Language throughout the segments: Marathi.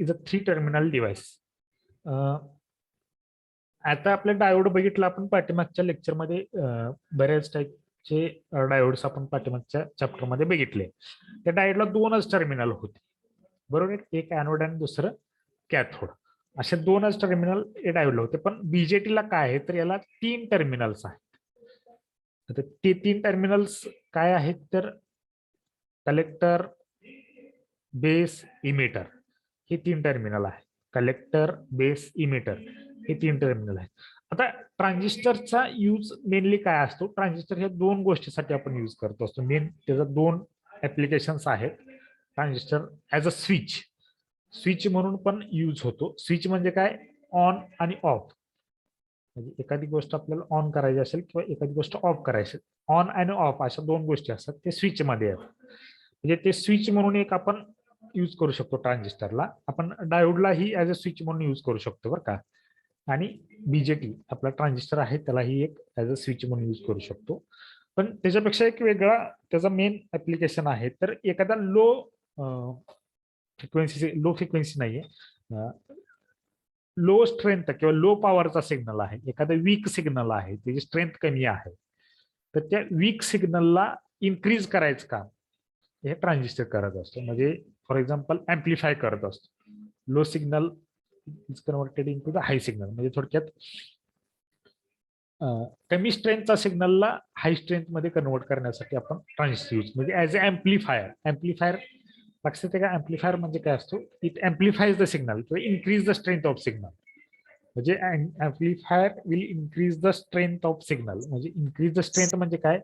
Is a 3 terminal device. आता आपले डायोड बघितलं आपण पाठीमागच्या लेक्चरमध्ये. बऱ्याच टाईपचे डायोड्स आपण पाठीमागच्या चॅप्टरमध्ये बघितले. त्या डायोडला 2च टर्मिनल होते, बरोबर. एक ॲनोड आणि दुसरं कॅथोड. असे 2च टर्मिनल डायोडला होते. पण बीजेटीला काय आहे तर याला 3 टर्मिनल्स आहेत. तर ते 3 टर्मिनल्स काय आहेत तर कलेक्टर, बेस, इमिटर हे 3 टर्मिनल आहेत. कलेक्टर, बेस, इमिटर हे 3 टर्मिनल आहेत. आता ट्रान्झिस्टरचा यूज मेनली काय असतो. ट्रान्झिस्टर हे 2 गोष्टीसाठी आपण यूज करतो असतो. मेन त्याचा 2 ऍप्लिकेशन्स आहेत. ट्रान्झिस्टर ऍज अ स्विच म्हणून पण यूज होतो. स्विच म्हणजे काय, ऑन आणि ऑफ. म्हणजे एखादी गोष्ट आपल्याला ऑन करायची असेल किंवा एखादी गोष्ट ऑफ करायची, ऑन आणि ऑफ अशा 2 गोष्टी असतात, ते स्विच मध्ये आहेत. म्हणजे ते स्विच म्हणून एक आपण यूज करू शकतो ट्रान्झिस्टरला. आपण डायोडलाही ऍज अ स्विच म्हणून यूज करू शकतो बरं का. आणि बीजेटी आपला ट्रान्झिस्टर आहे त्यालाही एक ऍज अ स्विच म्हणून यूज करू शकतो. पण त्याच्यापेक्षा एक वेगळा त्याचा मेन ऍप्लिकेशन आहे. तर एखादा लो फ्रिक्वेन्सी नाहीये, लो स्ट्रेंथ किंवा लो पॉवरचा सिग्नल आहे, एखादा वीक सिग्नल आहे, त्याची स्ट्रेंथ कमी आहे, तर त्या वीक सिग्नलला इन्क्रीज करायचं काम हे ट्रान्झिस्टर करत असतो. म्हणजे फॉर एक्झाम्पल ऍम्प्लिफाय करत असतो. Low signal is converted into the high signal. म्हणजे थोडक्यात कमी स्ट्रेंथचा सिग्नलला हाय स्ट्रेंथ मध्ये कन्वर्ट करण्यासाठी आपण ट्रान्झिस्टर यूज, म्हणजे ऍज अ ऍम्प्लिफायर. लक्षात आहे का, ऍम्प्लिफायर म्हणजे काय असतो, इट ऍम्प्लिफाईज द सिग्नल किंवा increase the strength of signal. म्हणजे amplifier will increase the strength of signal. म्हणजे इन्क्रीज द स्ट्रेंथ म्हणजे काय,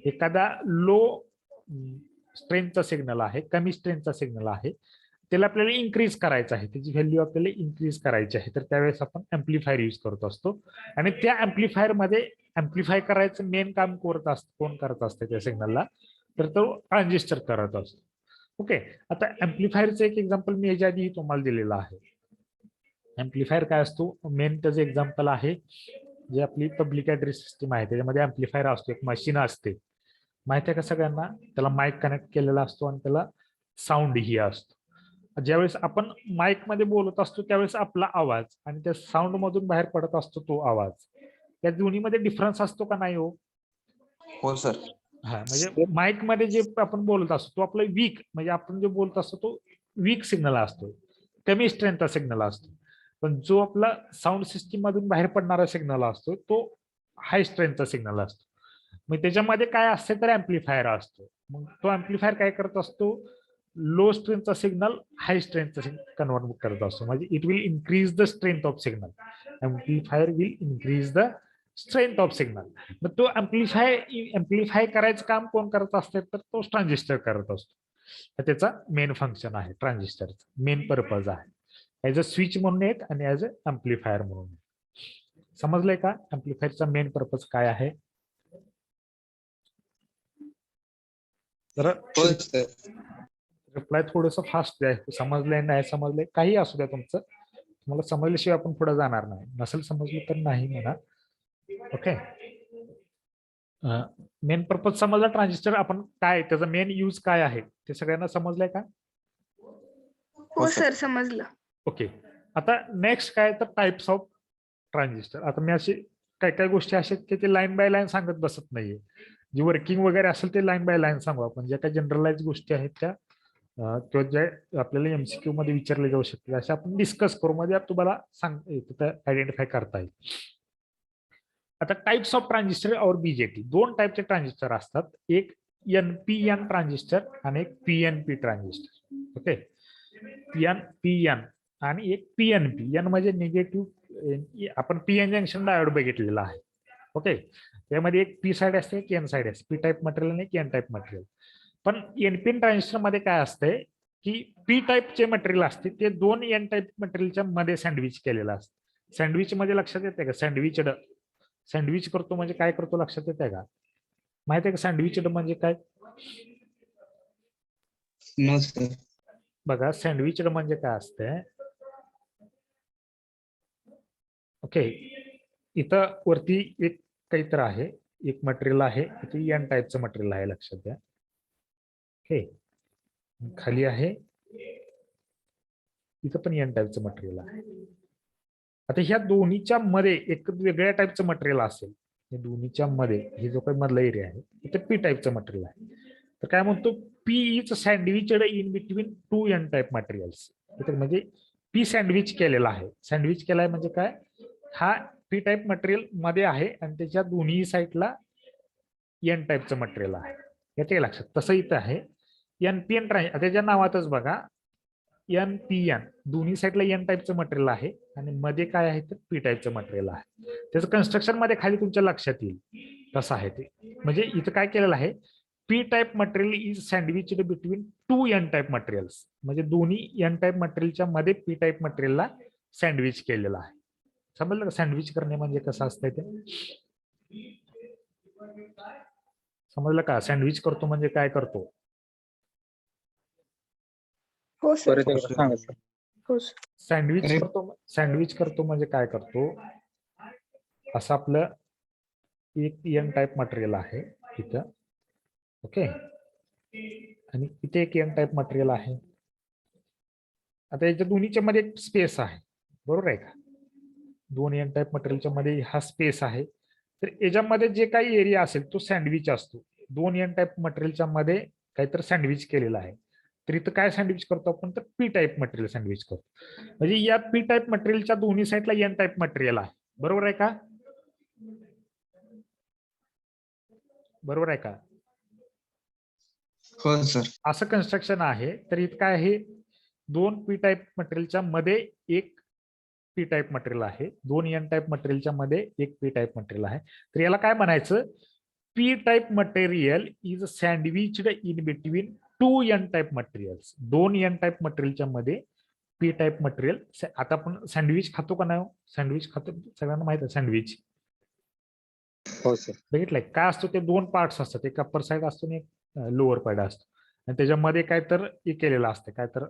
एखादा लो स्ट्रेंथचा सिग्नल आहे, कमी स्ट्रेंथचा सिग्नल आहे, त्याला आपल्याला इन्क्रीज करायचं आहे, त्याची व्हॅल्यू आपल्याला इन्क्रीज करायची आहे, तर त्यावेळेस आपण ऍम्प्लिफायर यूज करत असतो. आणि त्या ऍम्प्लिफायर मध्ये ऍम्प्लिफाय करायचं मेन काम कोण करत असते त्या सिग्नलला, तर तो ट्रान्झिस्टर करत असतो. ओके. आता ऍम्प्लिफायरचं एक एक्झाम्पल मी याच्या आधी तुम्हाला दिलेलं आहे. ऍम्प्लिफायर काय असतो, मेन त्याचं एक्झाम्पल आहे जे आपली पब्लिक ऍड्रेस सिस्टीम आहे, त्याच्यामध्ये ऍम्प्लिफायर असतो, एक मशीन असते, माहिती आहे का सगळ्यांना. त्याला माईक कनेक्ट केलेला असतो आणि त्याला साऊंड ही असतो. ज्यावेळेस आपण माईक मध्ये बोलत असतो त्यावेळेस आपला आवाज आणि त्या साऊंड मधून बाहेर पडत असतो तो आवाज, त्या दोन्हीमध्ये डिफरन्स असतो का नाही हो? हो सर. हा, म्हणजे माईक मध्ये जे आपण बोलत असतो तो आपला वीक, म्हणजे आपण जे बोलत असतो तो वीक सिग्नल असतो, कमी स्ट्रेंथचा सिग्नल असतो. पण जो आपला साऊंड सिस्टीम मधून बाहेर पडणारा सिग्नल असतो तो हाय स्ट्रेंथचा सिग्नल असतो. मग त्याच्यामध्ये काय असते तर ऍम्प्लिफायर असतो. मग तो ऍम्प्लिफायर काय करत असतो, लो स्ट्रेंथचा सिग्नल हाय स्ट्रेंथचा कन्वर्ट करत असतो. म्हणजे it will increase the strength of signal. Amplifier will increase the strength of signal. मग तो ऍम्प्लिफाय करायचं काम कोण करत असते तर तो ट्रान्झिस्टर करत असतो. त्याचा मेन फंक्शन आहे, ट्रान्झिस्टरचा मेन पर्पज आहे, ऍज अ स्विच म्हणून एक आणि ऍज अ ऍम्प्लिफायर म्हणून. समजलंय का ऍम्प्लिफायरचा मेन पर्पज काय आहे? तर रिप्लाय थोडस फास्ट द्या, समजलंय नाही समजलंय काही असू द्या तुमचं, तुम्हाला समजल्याशिवाय आपण पुढे जाणार नाही, नसेल समजलं तर नाही म्हणा. ओके. मेन पर्पज समजला ट्रान्झिस्टर आपण काय, त्याचा मेन यूज काय आहे ते सगळ्यांना समजलंय का? हो सर, समजलं. ओके. आता नेक्स्ट काय तर टाइप्स ऑफ ट्रान्झिस्टर. आता मी असे काय काय गोष्टी अशा की ते लाईन बाय लाईन सांगत बसत नाहीये, जी वर्किंग वगैरे असेल ते लाईन बाय लाईन सांगू आपण. ज्या काही जनरलाइज गोष्टी आहेत त्या किंवा ज्या आपल्याला एमसीक्यू मध्ये विचारले जाऊ शकतील अशा आपण डिस्कस करू, मध्ये तुम्हाला आयडेंटिफाय करता येईल. आता टाइप्स ऑफ ट्रान्झिस्टर और बीजेटी, 2 टाइपचे ट्रान्झिस्टर असतात, एक एनपीएन ट्रान्झिस्टर आणि एक पीएनपी ट्रान्झिस्टर. ओके. पीएन आणि एक पीएनपी. एन म्हणजे निगेटिव्ह, आपण पीएन जंक्शन डायोड बघितलेला आहे. ओके. त्यामध्ये एक पी साइड असते, एक एन साइड असते, पी टाइप मटेरियल आणि एक एन टाइप मटेरियल. पण एनपीएन ट्रान्झिस्टर मध्ये काय असतंय की पी टाइपचे मटेरियल असते ते 2 एन टाइप मटेरियलच्या मध्ये सँडविच केलेलं असतं. सँडविच मध्ये लक्षात येते का, सँडविच करतो म्हणजे काय करतो लक्षात येते का, माहिती आहे का सँडविच म्हणजे काय? बघा सँडविच म्हणजे काय असतंय. ओके. इथं वरती एक काहीतरी आहे, एक मटेरियल आहे, इथे एन टाइपचं मटेरियल आहे, लक्षात द्या. ओके. खाली आहे इथं पण एन टाईपचं मटेरियल आहे. आता ह्या दोन्हीच्या मध्ये एक वेगळ्या टाईपचं मटेरियल असेल, या दोन्हीच्या मध्ये हे जो काही मधला एरिया आहे इथे पी टाईपचं मटेरियल आहे. तर काय म्हणतो, P is sandwiched in between two N type materials. म्हणजे पी सँडविच केलेला आहे. सँडविच केलाय म्हणजे काय, हा पी टाईप मटेरियल मध्ये आहे आणि त्याच्या दोन्ही साईडला एन टाईपचं मटेरियल आहे. येते लक्षात. तसं इथं आहे एनपीएन त्याच्या नावातच बघा, एनपीएन दोन्ही साईडला एन टाईपचं मटेरियल आहे आणि मध्ये काय आहे तर पी टाईपचं मटेरियल आहे. त्याचं कन्स्ट्रक्शन मध्ये खाली तुमच्या लक्षात येईल कसं आहे ते. म्हणजे इथं काय केलेलं आहे, P type material is sandwiched between two N type materials. म्हणजे दोन्ही एन टाईप मटेरियलच्या मध्ये पी टाईप मटेरियलला सँडविच केलेलं आहे. समजलं का सँडविच करणे म्हणजे कसं असतंय ते. समजलं का, सँडविच करतो म्हणजे काय करतो. हो सर. परत एकदा सांगा सर. हो सर. सँडविच करतो म्हणजे काय करतो, असं आपलं एक एन टाईप मटेरियल आहे इथं. ओके, आणि इथे एक एन टाईप मटेरियल आहे. आता याच्या दोन्हीच्या मध्ये एक स्पेस आहे, बरोबर आहे का. दोन एन टाईप मटेरियलच्या मध्ये हा स्पेस आहे. तर याच्यामध्ये जे काही एरिया असेल तो सँडविच असतो. दोन एन टाईप मटेरियलच्या मध्ये काहीतरी सँडविच केलेला आहे. तर इथं काय सँडविच करतो आपण, तर पी टाईप मटेरियल सँडविच करतो. म्हणजे या पी टाईप मटेरियलच्या दोन्ही साईडला एन टाईप मटेरियल आहे. बरोबर आहे का, बरोबर आहे का. हो सर. असं कन्स्ट्रक्शन आहे. तर इथं काय आहे, दोन पी टाईप मटेरियलच्या मध्ये एक पी टाईप मटेरियल आहे. दोन एन टाईप मटेरियलच्या मध्ये एक पी टाईप मटेरियल आहे. तर याला काय म्हणायचं, P type material is sandwiched in between two N type materials. दोन एन टाईप मटेरियलच्या मध्ये पी टाईप मटेरियल. आता आपण सँडविच खातो का नाही, सँडविच खातो, सगळ्यांना माहित आहे सँडविच. हो सर. बघितलंय काय असतो, ते दोन पार्ट्स असतात, एक अप्पर साईड असतो आणि एक लोअर साईड असतो. आणि त्याच्यामध्ये काय तर हे केलेलं असतं, काय तर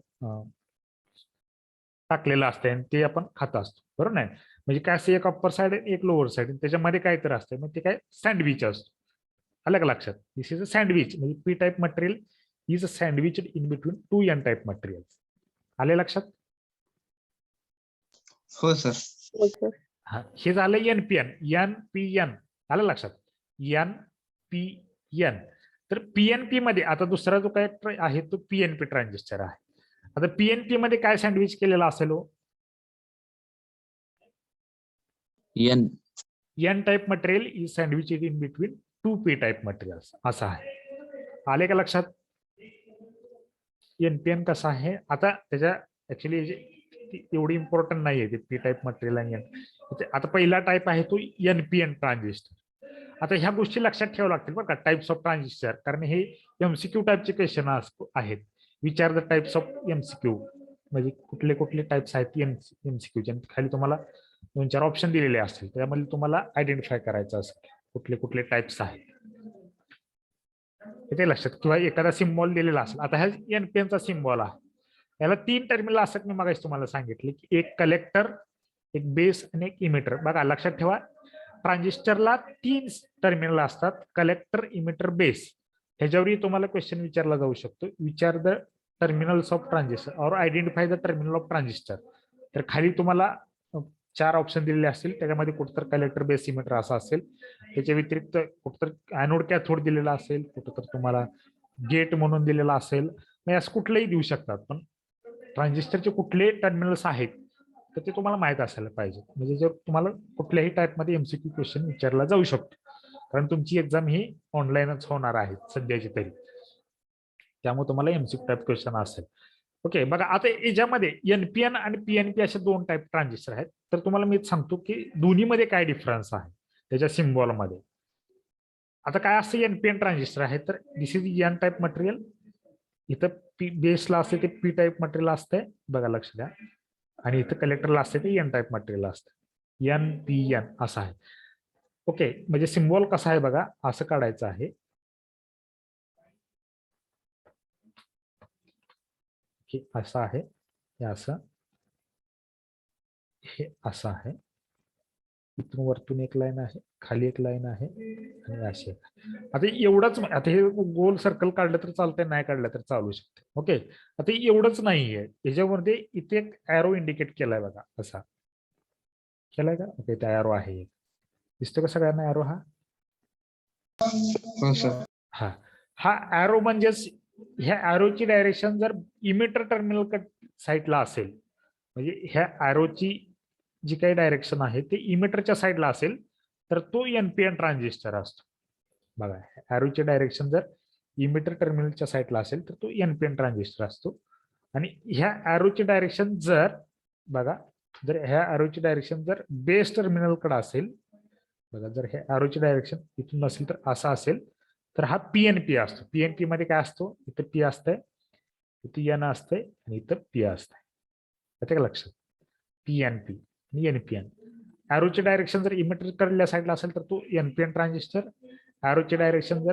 टाकलेलं असतं आणि ते आपण खात असतो, बरोबर नाही. म्हणजे काय असतं, एक अप्पर साईड एक लोअर साईड, त्याच्यामध्ये काय तर असतं, मग ते काय सँडविच असतो. आलं का लक्षात. This is a sandwich. म्हणजे P type material is a sandwich in between two N type material. आले लक्षात. हो सर. हो सर. हा, हे झालं एनपीएन. एनपीएन आलं लक्षात, एनपीएन. तर पीएनपी मध्ये आता दुसरा जो काय आहे तो पीएनपी ट्रान्झिस्टर आहे. आता पीएनपी मध्ये काय सँडविच केलेला असेल, N N type material is sandwich in between two P type materials असं आहे. आले का लक्षात. एनपीएन कसं आहे, आता त्याच्या ऍक्च्युली एवढी इम्पॉर्टंट नाही आहे ते पी टाईप मटेरियल आणि आता पहिला टाईप आहे तो एनपीएन ट्रान्झिस्टर. आता ह्या गोष्टी लक्षात ठेवाव्या लागतील बरं का, टाइप्स ऑफ ट्रान्झिस्टर, कारण हे एमसीक्यू टाईपचे क्वेश्चन आहेत. विचार द टाइप्स ऑफ एमसीक्यू, म्हणजे कुठले कुठले टाइप्स आहेत एमसीक्यूचे. खाली तुम्हाला 2-4 ऑप्शन दिलेले असतील, त्यामध्ये तुम्हाला आयडेंटिफाय करायचं असेल कुठले कुठले टाइप्स आहेत ते लक्षात, किंवा एखादा सिम्बॉल दिलेला असेल. आता हा एनपीएनचा सिम्बॉल आहे, याला 3 टर्मिनल असतात. मी मागाशी तुम्हाला सांगितले की एक कलेक्टर, एक बेस आणि एक इमिटर. बघा लक्षात ठेवा, ट्रान्झिस्टरला 3 टर्मिनल असतात, कलेक्टर, इमिटर, बेस. ह्याच्यावरही तुम्हाला क्वेश्चन विचारला जाऊ शकतो, विचार द टर्मिनल्स ऑफ ट्रान्झिस्टर और identify the terminal of transistor. तर खाली तुम्हाला 4 ऑप्शन दिलेले असतील, त्याच्यामध्ये कुठतर कलेक्टर, बेस, इमिटर असं असेल. त्याच्या व्यतिरिक्त कुठतर ऍनोड कॅथोड दिलेला असेल, कुठं तर तुम्हाला गेट म्हणून दिलेला असेल. असं कुठलंही देऊ शकतात, पण ट्रान्झिस्टरचे कुठले टर्मिनल्स आहेत तर ते तुम्हाला माहित असायला पाहिजे. म्हणजे जर तुम्हाला कुठल्याही टाईपमध्ये एमसीक्यू क्वेश्चन विचारला जाऊ शकतो, कारण तुमची एक्झाम ही ऑनलाईनच होणार आहे सध्याची तरी, त्यामुळे तुम्हाला एमसीक्यू टाईप क्वेश्चन असेल. ओके, बघा आता याच्यामध्ये एनपीएन आणि पीएनपी असे 2 टाईप ट्रान्झिस्टर आहेत. तर तुम्हाला मी सांगतो की दोन्हीमध्ये काय डिफरन्स आहे त्याच्या सिम्बॉलमध्ये. आता काय असतं, एनपीएन ट्रान्झिस्टर आहे तर दिस इज एन टाईप मटेरियल. इथं बेसला असते ते पी टाईप मटेरियल असते, बघा लक्ष द्या. आणि इथं कलेक्टरला असते ते एन टाईप मटेरियल असतं, एनपीएन असं आहे. ओके, म्हणजे सिम्बॉल कसा आहे बघा, असं काढायचं आहे. असं आहे, हे असं, हे असं आहे. इथून वरतून एक लाईन आहे, खाली एक लाईन आहे आणि अशी एक. आता एवढंच, आता हे गोल सर्कल काढलं तर चालतंय, नाही काढलं तर चालू शकते. ओके, आता एवढंच नाहीये याच्यामध्ये, इथे एक ॲरो इंडिकेट केलाय बघा, असा केलाय का? ओके, त्या ॲरो आहे, दिसतो का सगळ्यांना ॲरो? हा हो सर. हा हा ॲरो म्हणजेच ह्या ॲरोची डायरेक्शन जर इमिटर टर्मिनल साईडला असेल, म्हणजे ह्या ॲरोची जी काही डायरेक्शन आहे ते इमिटरच्या साईडला असेल तर तो एनपीएन ट्रान्झिस्टर असतो. बघा, ॲरोची डायरेक्शन जर इमिटर टर्मिनलच्या साईडला असेल तर तो एनपीएन ट्रान्झिस्टर असतो. आणि ह्या ॲरोची डायरेक्शन जर, बघा, जर ह्या ॲरोची डायरेक्शन जर बेस टर्मिनलकडे असेल, बघा, जर ह्या ॲरोची डायरेक्शन इथून नसेल तर असा असेल, तर हा पीएनपी असतो. पीएनपी मध्ये काय असतो? इथं पी असतंय, इथे एन असतंय आणि इथं पी असतंय. येते का लक्षात? पीएनपी आणि एनपीएन. ॲरोची डायरेक्शन जर इमिटर कडल्या साईडला असेल तर तो एनपीएन ट्रान्झिस्टर. ॲरोची डायरेक्शन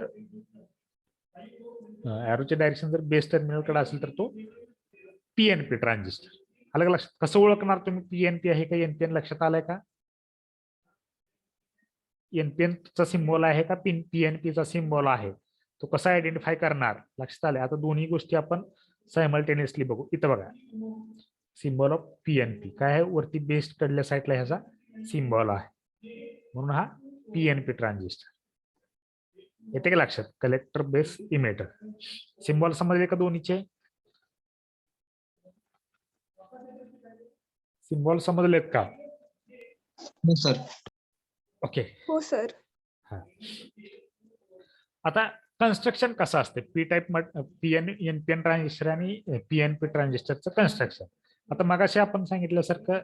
जर बेस टर्मिनलकडे असेल तर तो पीएनपी ट्रान्झिस्टर. आलं का लक्षात? कसं ओळखणार तुम्ही पीएनपी आहे का एनपीएन? लक्षात आलंय का? एनपीएनचा सिम्बॉल आहे का पीएनपीचा सिम्बॉल आहे, तो कसा आयडेंटिफाय करणार? लक्षात आलंय? आता दोन्ही गोष्टी आपण सायमल्टेनियसली बघू. इथं बघा, सिम्बॉल ऑफ पीएनपी काय आहे? वरती बेस कडल्या साईडला ह्याचा सिम्बॉल आहे, म्हणून हा पीएनपी ट्रान्झिस्टर. येते का लक्षात? Collector base emitter. सिम्बॉल समजले का दोन्हीचे? सिम्बॉल समजलेत का? हो सर. ओके. हो सर. हा, आता कन्स्ट्रक्शन कसं असते पी टाईप एनपीएन ट्रान्झिस्टर आणि पीएनपी ट्रान्झिस्टरचं कन्स्ट्रक्शन? आता मगाशी आपण सांगितल्यासारखं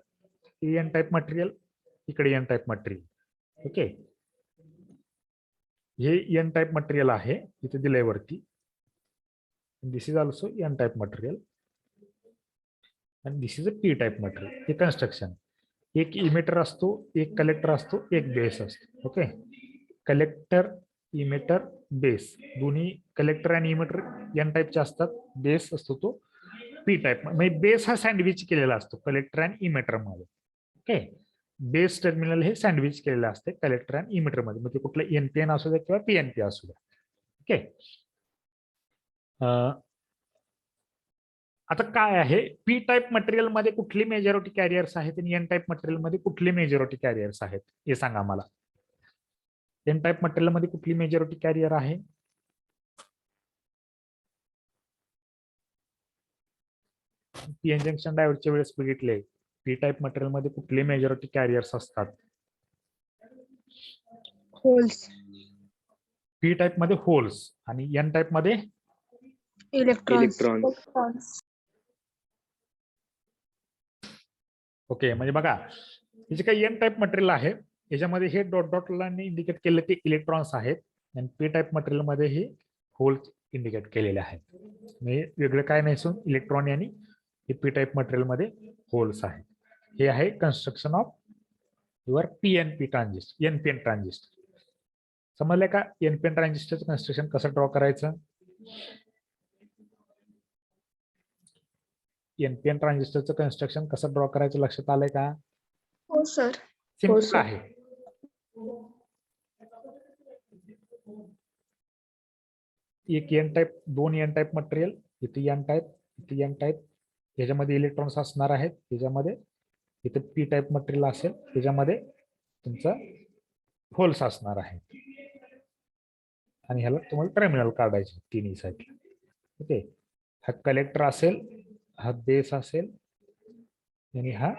एन टाईप मटेरियल, इकडे एन टाईप मटेरियल. ओके, हे एन टाईप मटेरियल आहे, इथे दिलंय वरती. This is also N type material आणि this is a P type material. हे कन्स्ट्रक्शन. एक इमिटर असतो, एक कलेक्टर असतो, एक बेस असतो. ओके, कलेक्टर, इमिटर, बेस, दोन्ही कलेक्टर आणि इमिटर एन टाईपचे असतात. बेस असतो तो पी टाईप. म्हणजे बेस हा सँडविच केलेला असतो कलेक्टर आणि इमिटर मध्ये. ओके, बेस टर्मिनल हे सँडविच केलेलं असते कलेक्टर आणि इमिटर मध्ये, म्हणजे कुठलं एनपीएन असू द्या किंवा पीएनपी असू द्या. ओके, आता काय आहे, पी टाईप मटेरियल मध्ये कुठली मेजॉरिटी कॅरियर्स आहेत आणि एन टाईप मटेरियल मध्ये कुठली मेजॉरिटी कॅरियर्स आहेत हे सांगा मला. एन टाईप मटेरियल मध्ये कुठली मेजॉरिटी कॅरियर आहे? पीएन जंक्शन डायोडच्या वेळेस बघितले, पी टाईप मटेरियल मध्ये कुठले मेजॉरिटी कॅरियर्स असतात? होल्स. पी टाईप मध्ये होल्स आणि एन टाईप मध्ये इलेक्ट्रॉन्स. ओके, म्हणजे बघा, हे जे काही एन टाईप मटेरियल आहे याच्यामध्ये हे डॉट डॉट लाईन इंडिकेट केले ते इलेक्ट्रॉन्स आहेत आणि पी टाईप मटेरियल मध्ये हे होल्स इंडिकेट केलेले आहेत. म्हणजे वेगळं काय नाही, इलेक्ट्रॉन आणि हे पी टाईप मटेरियल मध्ये होल्स आहेत. हे आहे construction of your PNP transistor, NPN transistor. समजलं का? एनपीएन ट्रान्झिस्टरचं कन्स्ट्रक्शन कसं ड्रॉ करायचं? एनपीएन ट्रान्झिस्टरचं कन्स्ट्रक्शन कसं ड्रॉ करायचं लक्षात आलंय का? हो सर. सिंपल आहे. एक एन टाईप, दोन एन टाईप मटेरियल, इथे एन टाईप, इथे एन टाईप, याच्यामध्ये इलेक्ट्रॉन्स असणार आहेत, त्याच्यामध्ये इथे पी टाईप मटेरियल असेल, त्याच्यामध्ये तुमचं होल्स असणार आहेत आणि ह्याला तुम्हाला टर्मिनल काढायचे तिन्ही साईडला. ओके, हा कलेक्टर असेल, हा बेस असेल आणि हा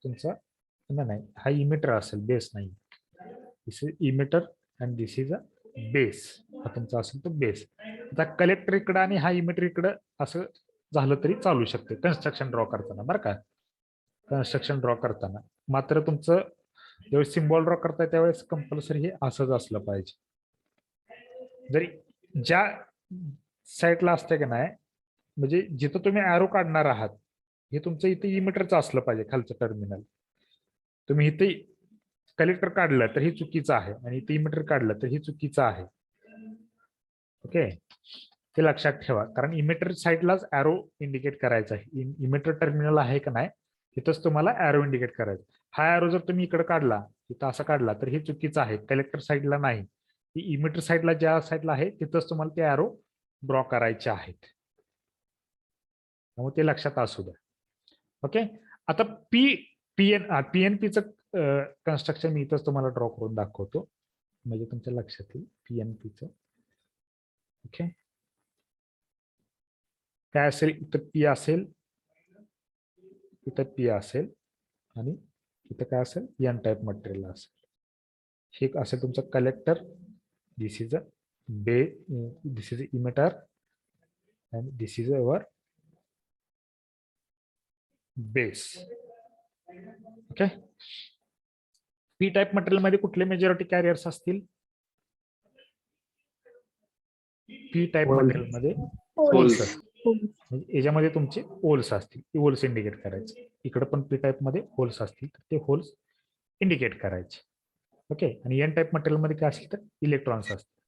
तुमचा नाही, हा इमिटर असेल, बेस नाही. This is emitter and this is a base. हा तुमचा असेल तो बेस. आता कलेक्टर इकडं आणि हा इमिटर इकडं असं झालं तरी चालू शकते कन्स्ट्रक्शन ड्रॉ करताना, बरं का? कन्स्ट्रक्शन ड्रॉ करताना मात्र तुमचं ज्यावेळेस सिम्बॉल ड्रॉ करताय त्यावेळेस कंपल्सरी हे असंच असलं पाहिजे. जरी ज्या साईडला असते का नाही, म्हणजे जिथं तुम्ही ॲरो काढणार आहात हे तुमचं इथे इमिटरचं असलं पाहिजे, खालचं टर्मिनल. तुम्ही इथे कलेक्टर काढलं तर हे चुकीचं आहे आणि इथे इमिटर काढलं तर हे चुकीचं आहे. ओके, ते लक्षात ठेवा, कारण इमिटर साईडलाच ॲरो इंडिकेट करायचा आहे. इमिटर टर्मिनल आहे का नाही इथंच तुम्हाला ॲरो इंडिकेट करायचं. हा ॲरो जर तुम्ही इकडे काढला, इथं असा काढला तर हे चुकीचं आहे, कलेक्टर साईडला नाही. इमिटर साईडला ज्या साईडला आहे तिथंच तुम्हाला ते ॲरो ड्रॉ करायचे आहेत. त्यामुळे ते लक्षात असू द्या. ओके, आता पीएनपीचं कन्स्ट्रक्शन मी इथंच तुम्हाला ड्रॉ करून दाखवतो, म्हणजे तुमच्या लक्षात येईल पीएनपीचं. ओके, काय असेल, इथं पी असेल, इथं पी असेल आणि इथं काय असेल, एन टाईप मटेरियल असेल. हे असेल तुमचं collector, this is a this is emitter and this is our base. Okay, P type material मध्ये कुठले मेजॉरिटी कॅरियर्स असतील? पी टाईप मटेरियल मध्ये होल्स, म्हणजे याच्यामध्ये तुमचे होल्स असतील, ते होल्स इंडिकेट करायचे. इकडे पण पी टाईप मध्ये होल्स असतील तर ते होल्स इंडिकेट करायचे. ओके, आणि एन टाईप मटेरियल मध्ये काय असेल तर इलेक्ट्रॉन्स असतील.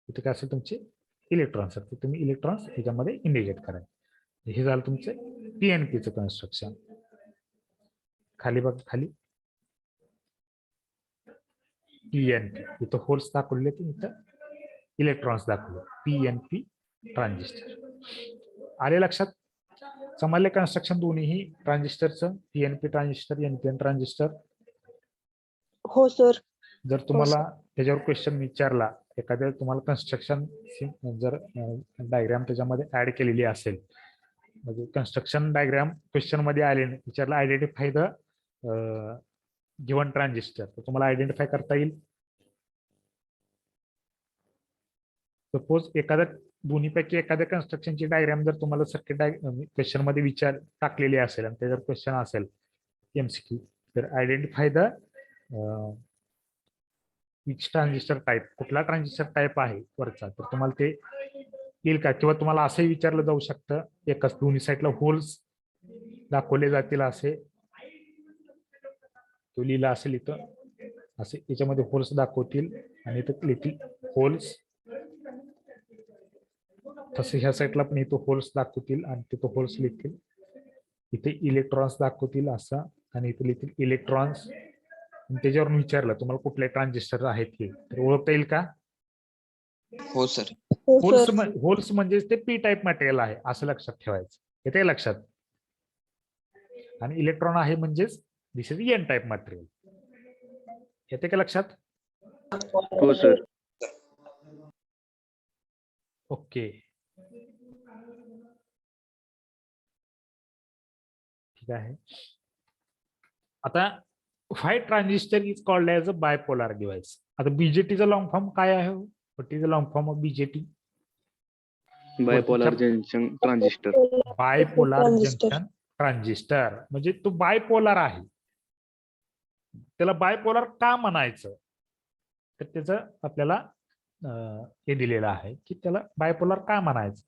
इथे काय असेल तुमचे इलेक्ट्रॉन्स असतील, तुम्ही इलेक्ट्रॉन्स याच्यामध्ये इंडिकेट करायचे. हे झालं तुमचं पीएनपीचं कन्स्ट्रक्शन. खाली बघ, खाली पीएनपी, इथं होल्स दाखवले की इथं इलेक्ट्रॉन्स दाखवले, पीएनपी ट्रान्झिस्टर. आले लक्षात? समजले कन्स्ट्रक्शन दोन्हीही ट्रान्झिस्टरचं, पीएनपी ट्रान्झिस्टर, एनपीएन ट्रान्झिस्टर? हो सर. जर तुम्हाला त्याच्यावर क्वेश्चन विचारला, एखाद्या तुम्हाला कन्स्ट्रक्शन जर डायग्राम त्याच्यामध्ये ऍड केलेली असेल, म्हणजे कन्स्ट्रक्शन डायग्राम क्वेश्चन मध्ये आले, विचारला आयडेंटिफाय द गिव्हन ट्रान्झिस्टर, तर तुम्हाला आयडेंटिफाय करता येईल. सपोज एखाद्या दोन्हीपैकी एखाद्या कन्स्ट्रक्शनची डायग्राम जर तुम्हाला सर्किट क्वेश्चन मध्ये विचार टाकलेली असेल आणि त्याच्यावर क्वेश्चन असेल एमसीक्यू, तर identify the which transistor type, कुठला ट्रान्झिस्टर टाईप आहे वरचा, तर तुम्हाला ते येईल का? किंवा तुम्हाला असंही विचारलं जाऊ शकतं, एकाच दोन्ही साईडला होल्स दाखवले जातील असे, तो लिहिला असेल इथं असे, याच्यामध्ये होल्स दाखवतील आणि इथं लिहितील होल्स, तसे ह्या साईडला पण इथं होल्स दाखवतील आणि तिथं होल्स लिहितील. इथे इलेक्ट्रॉन्स दाखवतील असा आणि इथे लिहितील इलेक्ट्रॉन्स. त्याच्यावरून विचारलं तुम्हाला कुठले ट्रान्झिस्टर आहेत हे, तर ओळखता येईल का? हो सर. होल्स म्हणजे ते पी टाईप मटेरियल आहे असं लक्षात ठेवायचं, येते लक्षात? आणि इलेक्ट्रॉन आहे म्हणजेच this is N type material, येते का लक्षात? हो सर. ओके, ठीक आहे. आता why transistor is called as a bipolar device. आता बीजेटीचा लॉंग फॉर्म काय आहे? What is the long form of BJT? Bipolar junction transistor. Bipolar junction transistor म्हणजे तो बायपोलार आहे. त्याला बायपोलार का म्हणायचं, तर त्याचं आपल्याला हे दिलेलं आहे की त्याला बायपोलार का म्हणायचं.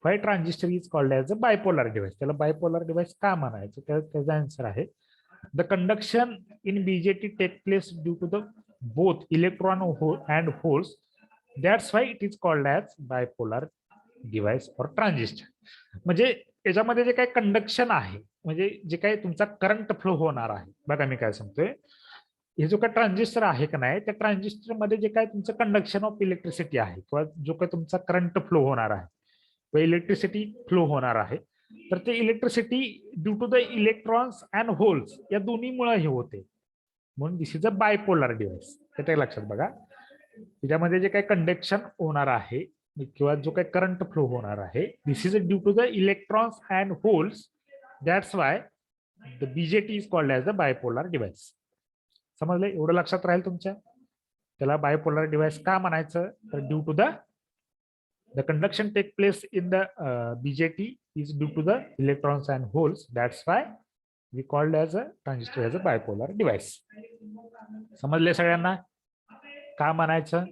Why transistor is called as a bipolar device, त्याला बायपोलार डिव्हाइस का म्हणायचं, त्याचा आन्सर आहे the conduction in BJT take place due to the both electron and holes, that's why it is called as bipolar device or transistor. म्हणजे याच्यामध्ये जे काही कंडक्शन आहे, म्हणजे जे काही तुमचा करंट फ्लो होणार आहे, बघा मी काय सांगतोय, हे जो काही ट्रान्झिस्टर आहे का नाही, त्या ट्रान्झिस्टर मध्ये जे काही तुमचं कंडक्शन ऑफ इलेक्ट्रिसिटी आहे किंवा जो काही तुमचा करंट फ्लो होणार आहे किंवा इलेक्ट्रिसिटी फ्लो होणार आहे, तर ते electricity due to the electrons and holes या दोन्हीमुळे हे होते, म्हणून this is a bipolar device. ते लक्षात बघा, त्याच्यामध्ये जे काही कंडक्शन होणार आहे किंवा जो काही करंट फ्लो होणार आहे, this is due to the electrons and holes, that's why the BJT is called as a bipolar device. समजले? एवढं लक्षात राहील तुमच्या. त्याला बायपोलार डिव्हाइस का म्हणायचं, तर due to the conduction take place in the BJT is due to the electrons and holes, that's why we called as a transistor as a bipolar device. समजले सगळ्यांना का म्हणायचं?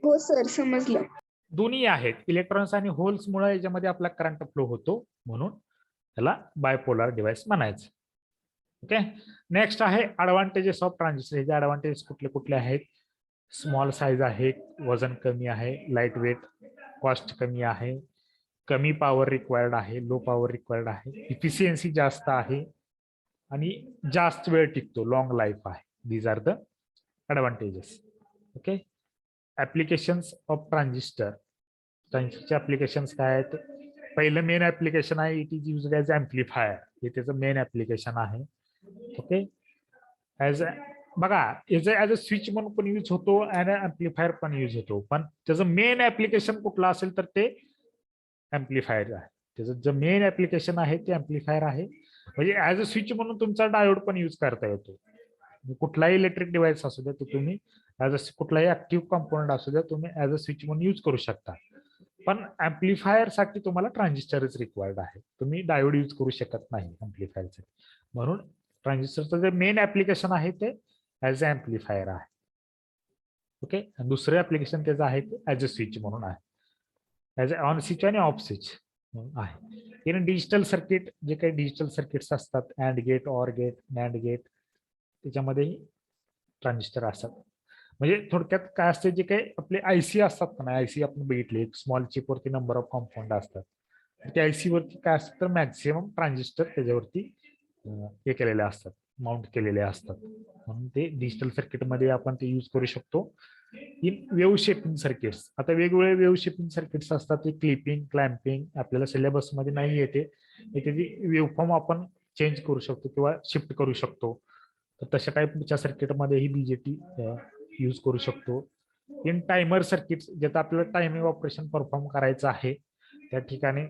हो सर, समजलं. दोन्ही आहेत, इलेक्ट्रॉन्स आणि होल्स मुळे याच्यामध्ये आपला करंट फ्लो होतो, म्हणून त्याला बायपोलार डिव्हाइस म्हणायचं. ओके, नेक्स्ट आहे ऍडव्हान्टेजेस ऑफ ट्रान्झिस्टर. हे ऍडव्हान्टेजेस कुठले कुठले आहेत? स्मॉल साईज आहे, वजन कमी आहे, लाईट वेट, कॉस्ट कमी आहे, कमी पॉवर रिक्वायर्ड आहे, लो पॉवर रिक्वायर्ड आहे, इफिशियन्सी जास्त आहे आणि जास्त वेळ टिकतो, लॉंग लाईफ आहे. These are the advantages. Okay. Applications of transistor. ट्रान्झिस्टरचे ऍप्लिकेशन्स काय आहेत? पहिलं मेन ऍप्लिकेशन आहे, it is used as amplifier. हे त्याचं मेन ऍप्लिकेशन आहे. ओके. ॲज बघा, ॲज अ स्विच म्हणून पण यूज होतो आणि ऍम्प्लिफायर पण यूज होतो, पण त्याचं मेन ऍप्लिकेशन कुठलं असेल तर ते ऍम्प्लिफायर आहे. त्याचं जे मेन ऍप्लिकेशन आहे ते ऍम्प्लिफायर आहे. म्हणजे ऍज अ स्विच म्हणून तुमचा डायोड पण यूज करता येतो. कुठलाही इलेक्ट्रिक डिव्हाइस असू द्या, तो तुम्ही ऍज अ कुठलाही ऍक्टिव्ह कॉम्पोनंट असू द्या, तुम्ही ऍज अ स्विच म्हणून यूज करू शकता. पण ऍम्प्लिफायर साठी तुम्हाला ट्रान्झिस्टरच रिक्वायर्ड आहे. तुम्ही डायोड यूज करू शकत नाही ऍम्प्लिफायरसाठी. म्हणून ट्रान्झिस्टरचं जे मेन ऍप्लिकेशन आहे ते ऍज अ ऍम्प्लिफायर आहे. ओके. दुसरं ऍप्लिकेशन त्याचं आहे ते ऍज अ स्विच म्हणून आहे, ऍज अ ऑन स्विच आणि ऑफ स्विच म्हणून आहे. इन डिजिटल सर्किट, जे काही डिजिटल सर्किट्स असतात, and gate, or gate, NAND gate, त्याच्यामध्येही ट्रान्झिस्टर असतात. म्हणजे थोडक्यात काय असते, जे काही आपले आयसी असतात ना, आयसी आपण बघितले, स्मॉल चिप वरती नंबर ऑफ कॉम्पाउंड असतात. त्या आयसी वरती काय असतं तर मॅक्सिमम ट्रान्झिस्टर त्याच्यावरती हे केलेले असतात, माउंट केलेले असतात. म्हणून ते डिजिटल सर्किट मध्ये आपण ते यूज करू शकतो. In wave shaping circuits. आता वेगवेगळे वेव्ह शेपिंग सर्किट्स असतात, ते क्लिपिंग, क्लॅम्पिंग, आपल्याला सिलेबस मध्ये नाही येते, त्याची वेव्ह फॉर्म आपण चेंज करू शकतो किंवा शिफ्ट करू शकतो. तर तशा टाईपच्या सर्किटमध्ये ही बीजेटी यूज करू शकतो. इन टायमर सर्किट्स, ज्यात आपल्याला टायमिंग ऑपरेशन परफॉर्म करायचं आहे, त्या ठिकाणी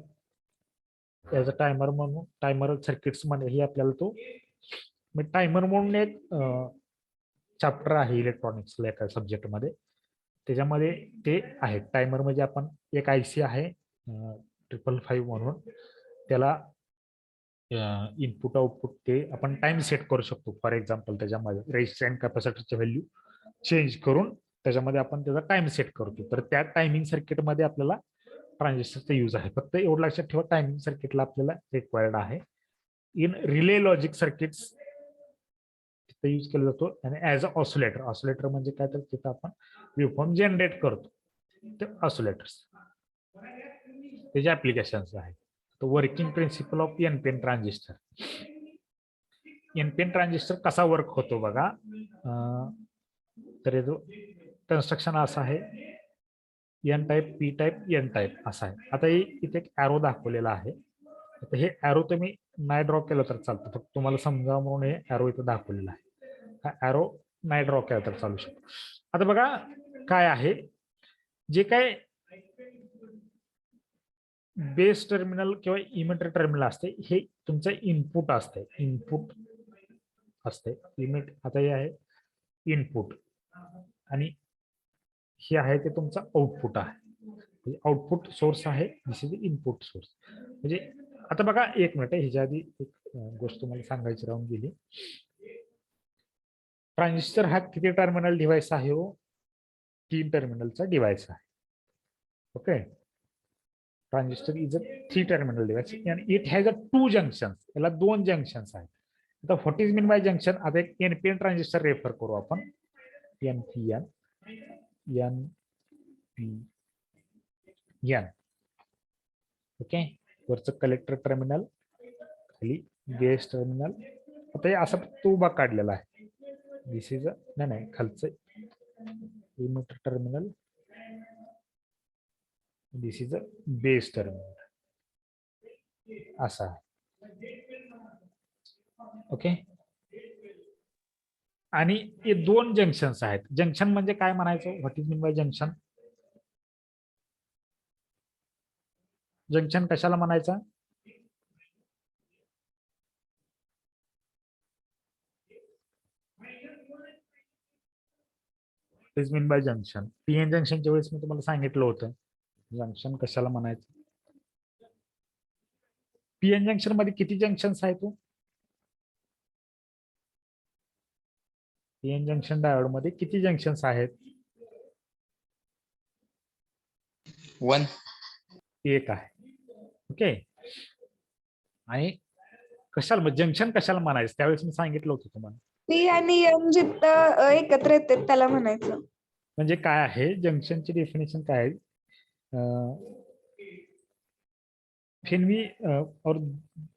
ॲज अ टायमर म्हणून टायमर सर्किट्स मध्येही आपल्याला तो टायमर म्हणून एक चॅप्टर आहे इलेक्ट्रॉनिक्सला एका सब्जेक्टमध्ये, त्याच्यामध्ये ते आहे. टायमर म्हणजे आपण एक आयसी आहे 555 म्हणून, त्याला इनपुट आउटपुट ते आपण टाइम सेट करू शकतो. फॉर एक्झाम्पल त्याच्यामध्ये रेजिस्टर अँड कॅपॅसिटरची व्हॅल्यू चेंज करून त्याच्यामध्ये आपण त्याचा टाइम सेट करतो. तर त्या टायमिंग सर्किटमध्ये आपल्याला ट्रान्झिस्टरचा यूज आहे. फक्त एवढं लक्षात ठेवा, टायमिंग सर्किटला आपल्याला रिक्वायर्ड आहे. इन रिले लॉजिक सर्किट्स तिथे यूज केला जातो. आणि ऍज अ ऑसिलेटर, ऑसिलेटर म्हणजे काय तर तिथं आपण वेव्हफॉर्म जनरेट करतो, ते ऑसिलेटर्स त्याचे ऍप्लिकेशन्स आहेत. तर working principle of NPN transistor. NPN transistor कसा वर्क होतो बघा. तर जो कन्स्ट्रक्शन असं आहे, N type, P type, N type असं आहे. आता इथे एक ॲरो दाखवलेला आहे. आता हे ॲरो तुम्ही नाही ड्रॉ केलं तर चालतं, फक्त तुम्हाला समजा म्हणून हे ॲरो इथं दाखवलेला आहे. हा ॲरो नाही ड्रॉ केला तर चालू शकतो. आता बघा काय आहे, जे काय बेस टर्मिनल किंवा इमिटर टर्मिनल असते, हे तुमचं इनपुट असते, इनपुट असते. इमिट आता हे आहे इनपुट आणि हे आहे ते तुमचं आउटपुट आहे. म्हणजे आउटपुट सोर्स आहे, दिस इज इनपुट सोर्स. म्हणजे आता बघा एक मिनिट, ह्याच्या आधी एक गोष्ट तुम्हाला सांगायची राहून गेली. ट्रान्झिस्टर हा किती टर्मिनल डिव्हाइस आहे? हो, 3 टर्मिनलचा डिव्हाइस आहे. Okay. Transistor is a 3 terminal device and it has a 2 junctions. याला 2 जंक्शन्स आहेत. आता what is mean by junction? आता एक एनपीएन ट्रान्झिस्टर रेफर करू आपण. NPN, NPN. ओके. वरचं कलेक्टर टर्मिनल, खाली बेस टर्मिनल. आता हे असं तो उभा काढलेला आहे. दिस इज नाही खालचं emitter terminal, this is a base terminal असा आहे. ओके. आणि हे 2 जंक्शन्स आहेत. जंक्शन म्हणजे काय म्हणायचं? What is mean by junction? Junction कशाला म्हणायचं? Is mean by junction. PN जंक्शनच्या वेळेस मी तुम्हाला सांगितलं होतं जंक्शन कशाला म्हणायचं. पीएन जंक्शन मध्ये किती जंक्शन्स आहेत? पीएन जंक्शन डायोड मध्ये किती जंक्शन्स आहेत? 1. एक आहे. ओके. आणि कशाला जंक्शन कशाला म्हणायचं त्यावेळेस मी सांगितलं होतं तुम्हाला. पी आणि एन जिथं एकत्र येतात त्याला म्हणायचं. म्हणजे काय आहे जंक्शनची डेफिनेशन काय आहे? फिनवी और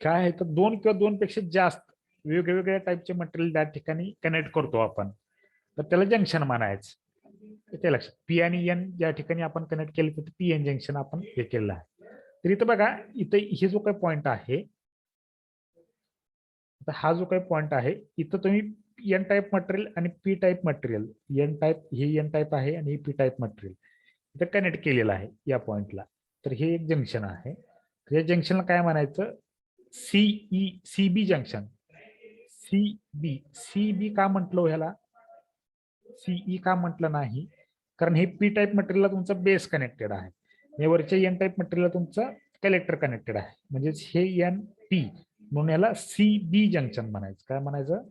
काय आहे तर दोन किंवा दोन पेक्षा जास्त वेगवेगळ्या टाईपचे मटेरियल त्या ठिकाणी कनेक्ट करतो आपण, तर त्याला जंक्शन म्हणायचं. ते लक्षात. पी आणि एन ज्या ठिकाणी आपण कनेक्ट केले तर पी एन जंक्शन आपण हे केलेलं आहे. तर इथं बघा, इथं हे जो काही पॉइंट आहे, हा जो काही पॉइंट आहे, इथं तुम्ही एन टाईप मटेरियल आणि P type material, N type हे एन टाईप आहे आणि पी टाईप मटेरियल इथं कनेक्ट केलेलं आहे या पॉइंटला. तर हे एक जंक्शन आहे. या जंक्शनला काय म्हणायचं? CE CB junction. सीबी का म्हटलं ह्याला? सीई का म्हटलं नाही? कारण हे पी टाईप मटेरियलला तुमचा बेस कनेक्टेड आहे, हे वरच्या एन टाईप मटेरियलला तुमचा कलेक्टर कनेक्टेड आहे, म्हणजे हे एन पी, म्हणून याला सीबी जंक्शन म्हणायचं. काय म्हणायचं?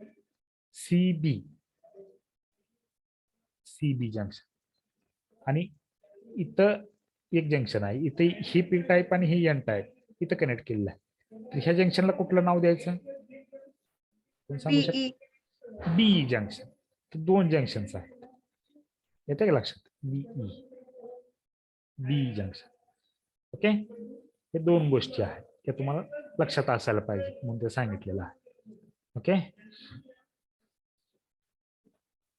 CB CB junction. आणि इथं एक जंक्शन आहे, इथे ही पी टाईप आणि हे एन टाईप इथं कनेक्ट केलेलं आहे. तर ह्या जंक्शनला कुठलं नाव द्यायचं? कोण सांगू शकतो? बीई. BE junction. तर दोन जंक्शन्स आहेत, येते का लक्षात? Be B junction. ओके, हे दोन गोष्टी आहेत, हे तुम्हाला लक्षात असायला पाहिजे म्हणून ते सांगितलेलं आहे. ओके,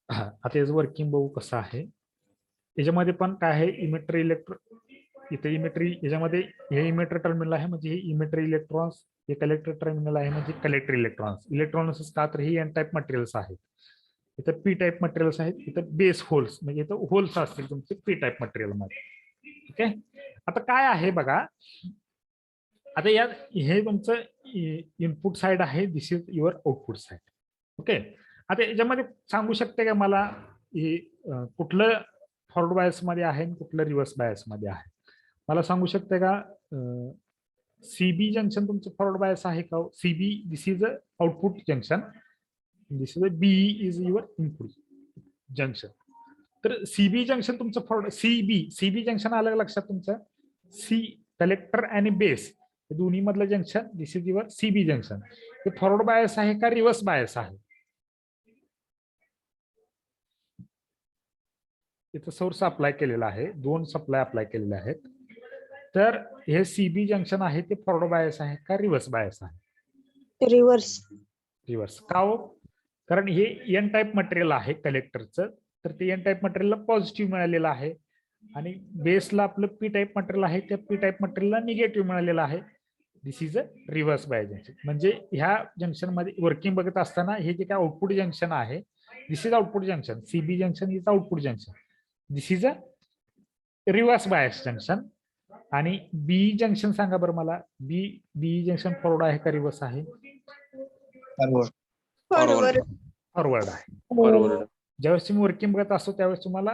हा आता याचं वर्किंग बघू कसं आहे. याच्यामध्ये पण काय आहे, इमिटर इलेक्ट्रो, इथे इमिटरी, याच्यामध्ये हे इमिटर टर्मिनल आहे म्हणजे हे इमिटर इलेक्ट्रॉन्स, हे कलेक्टर टर्मिनल आहे म्हणजे कलेक्टर इलेक्ट्रॉन्स. इलेक्ट्रॉन्स का तर ही एन टाईप मटेरियल्स आहेत, इथं पी टाईप मटेरियल्स आहेत, इथं बेस होल्स म्हणजे इथं होल्स असतील तुमचे पी टाईप मटेरियल मध्ये. ओके, आता काय आहे बघा, आता यात हे तुमचं इनपुट साइड आहे, this is your output side. Okay, आता याच्यामध्ये सांगू शकते का मला हे कुठलं फॉरवर्ड बायस मध्ये आहे आणि कुठलं रिव्हर्स बायस मध्ये आहे? मला सांगू शकते का सीबी जंक्शन तुमचं फॉरवर्ड बायस आहे का? CB this is a output junction, this is a BE is your input junction. तर सीबी जंक्शन तुमचं फॉरवर्ड, सीबी जंक्शन आलं लक्षात तुमचं? सी कलेक्टर आणि बेस दोन्ही मधलं जंक्शन, this is your CB junction. हे फॉरवर्ड बायस आहे का रिव्हर्स बायस आहे? इथं सोर्स अप्लाय केलेला आहे, दोन सप्लाय अप्लाय केलेले आहेत. तर हे सीबी जंक्शन आहे ते फॉरवर्ड बायस आहे का रिव्हर्स बायस आहे? रिव्हर्स. रिव्हर्स का हो? कारण हे एन टाईप मटेरियल आहे कलेक्टरचं, तर ते एन टाईप मटेरियलला पॉझिटिव्ह मिळालेलं आहे आणि बेसला आपलं पी टाईप मटेरियल आहे, त्या पी टाईप मटेरियलला निगेटिव्ह मिळालेलं आहे. This is a reverse bias junction. म्हणजे ह्या जंक्शन मध्ये वर्किंग बघत असताना हे जे काय आउटपुट जंक्शन आहे, this is output junction. CB junction is output junction, this is a reverse bias junction. आणि बी जंक्शन सांगा बरं मला, बी जंक्शन फॉरवर्ड आहे का रिव्हर्स आहे? फॉरवर्ड. फॉरवर्ड. फॉरवर्ड आहे. फॉरवर्ड. ज्यावेळेस तुम्ही वर्किंग बघत असतो त्यावेळेस तुम्हाला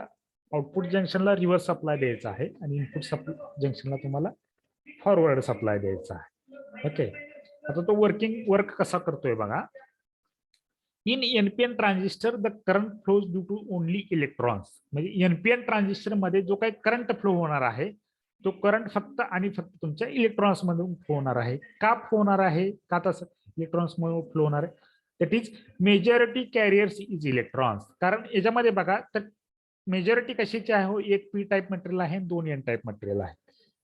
आउटपुट जंक्शनला रिव्हर्स सप्लाय द्यायचा आहे आणि इनपुट जंक्शनला तुम्हाला फॉरवर्ड सप्लाय द्यायचा आहे. ओके, आता तो वर्क कसा करतोय बघा. In NPN transistor the current flows due to only electrons. म्हणजे एनपीएन ट्रान्झिस्टर मध्ये जो काही करंट फ्लो होणार आहे तो करंट फक्त आणि फक्त तुमच्या इलेक्ट्रॉन्स मधून फ्लो होणार आहे. का फ्लो होणार आहे? का तसं इलेक्ट्रॉन्स मधून फ्लो होणार आहे? That is majority carriers is electrons. कारण याच्यामध्ये बघा, तर मेजॉरिटी कशाची आहे हो? एक पी टाईप मटेरियल आहे, दोन एन टाईप मटेरियल आहे.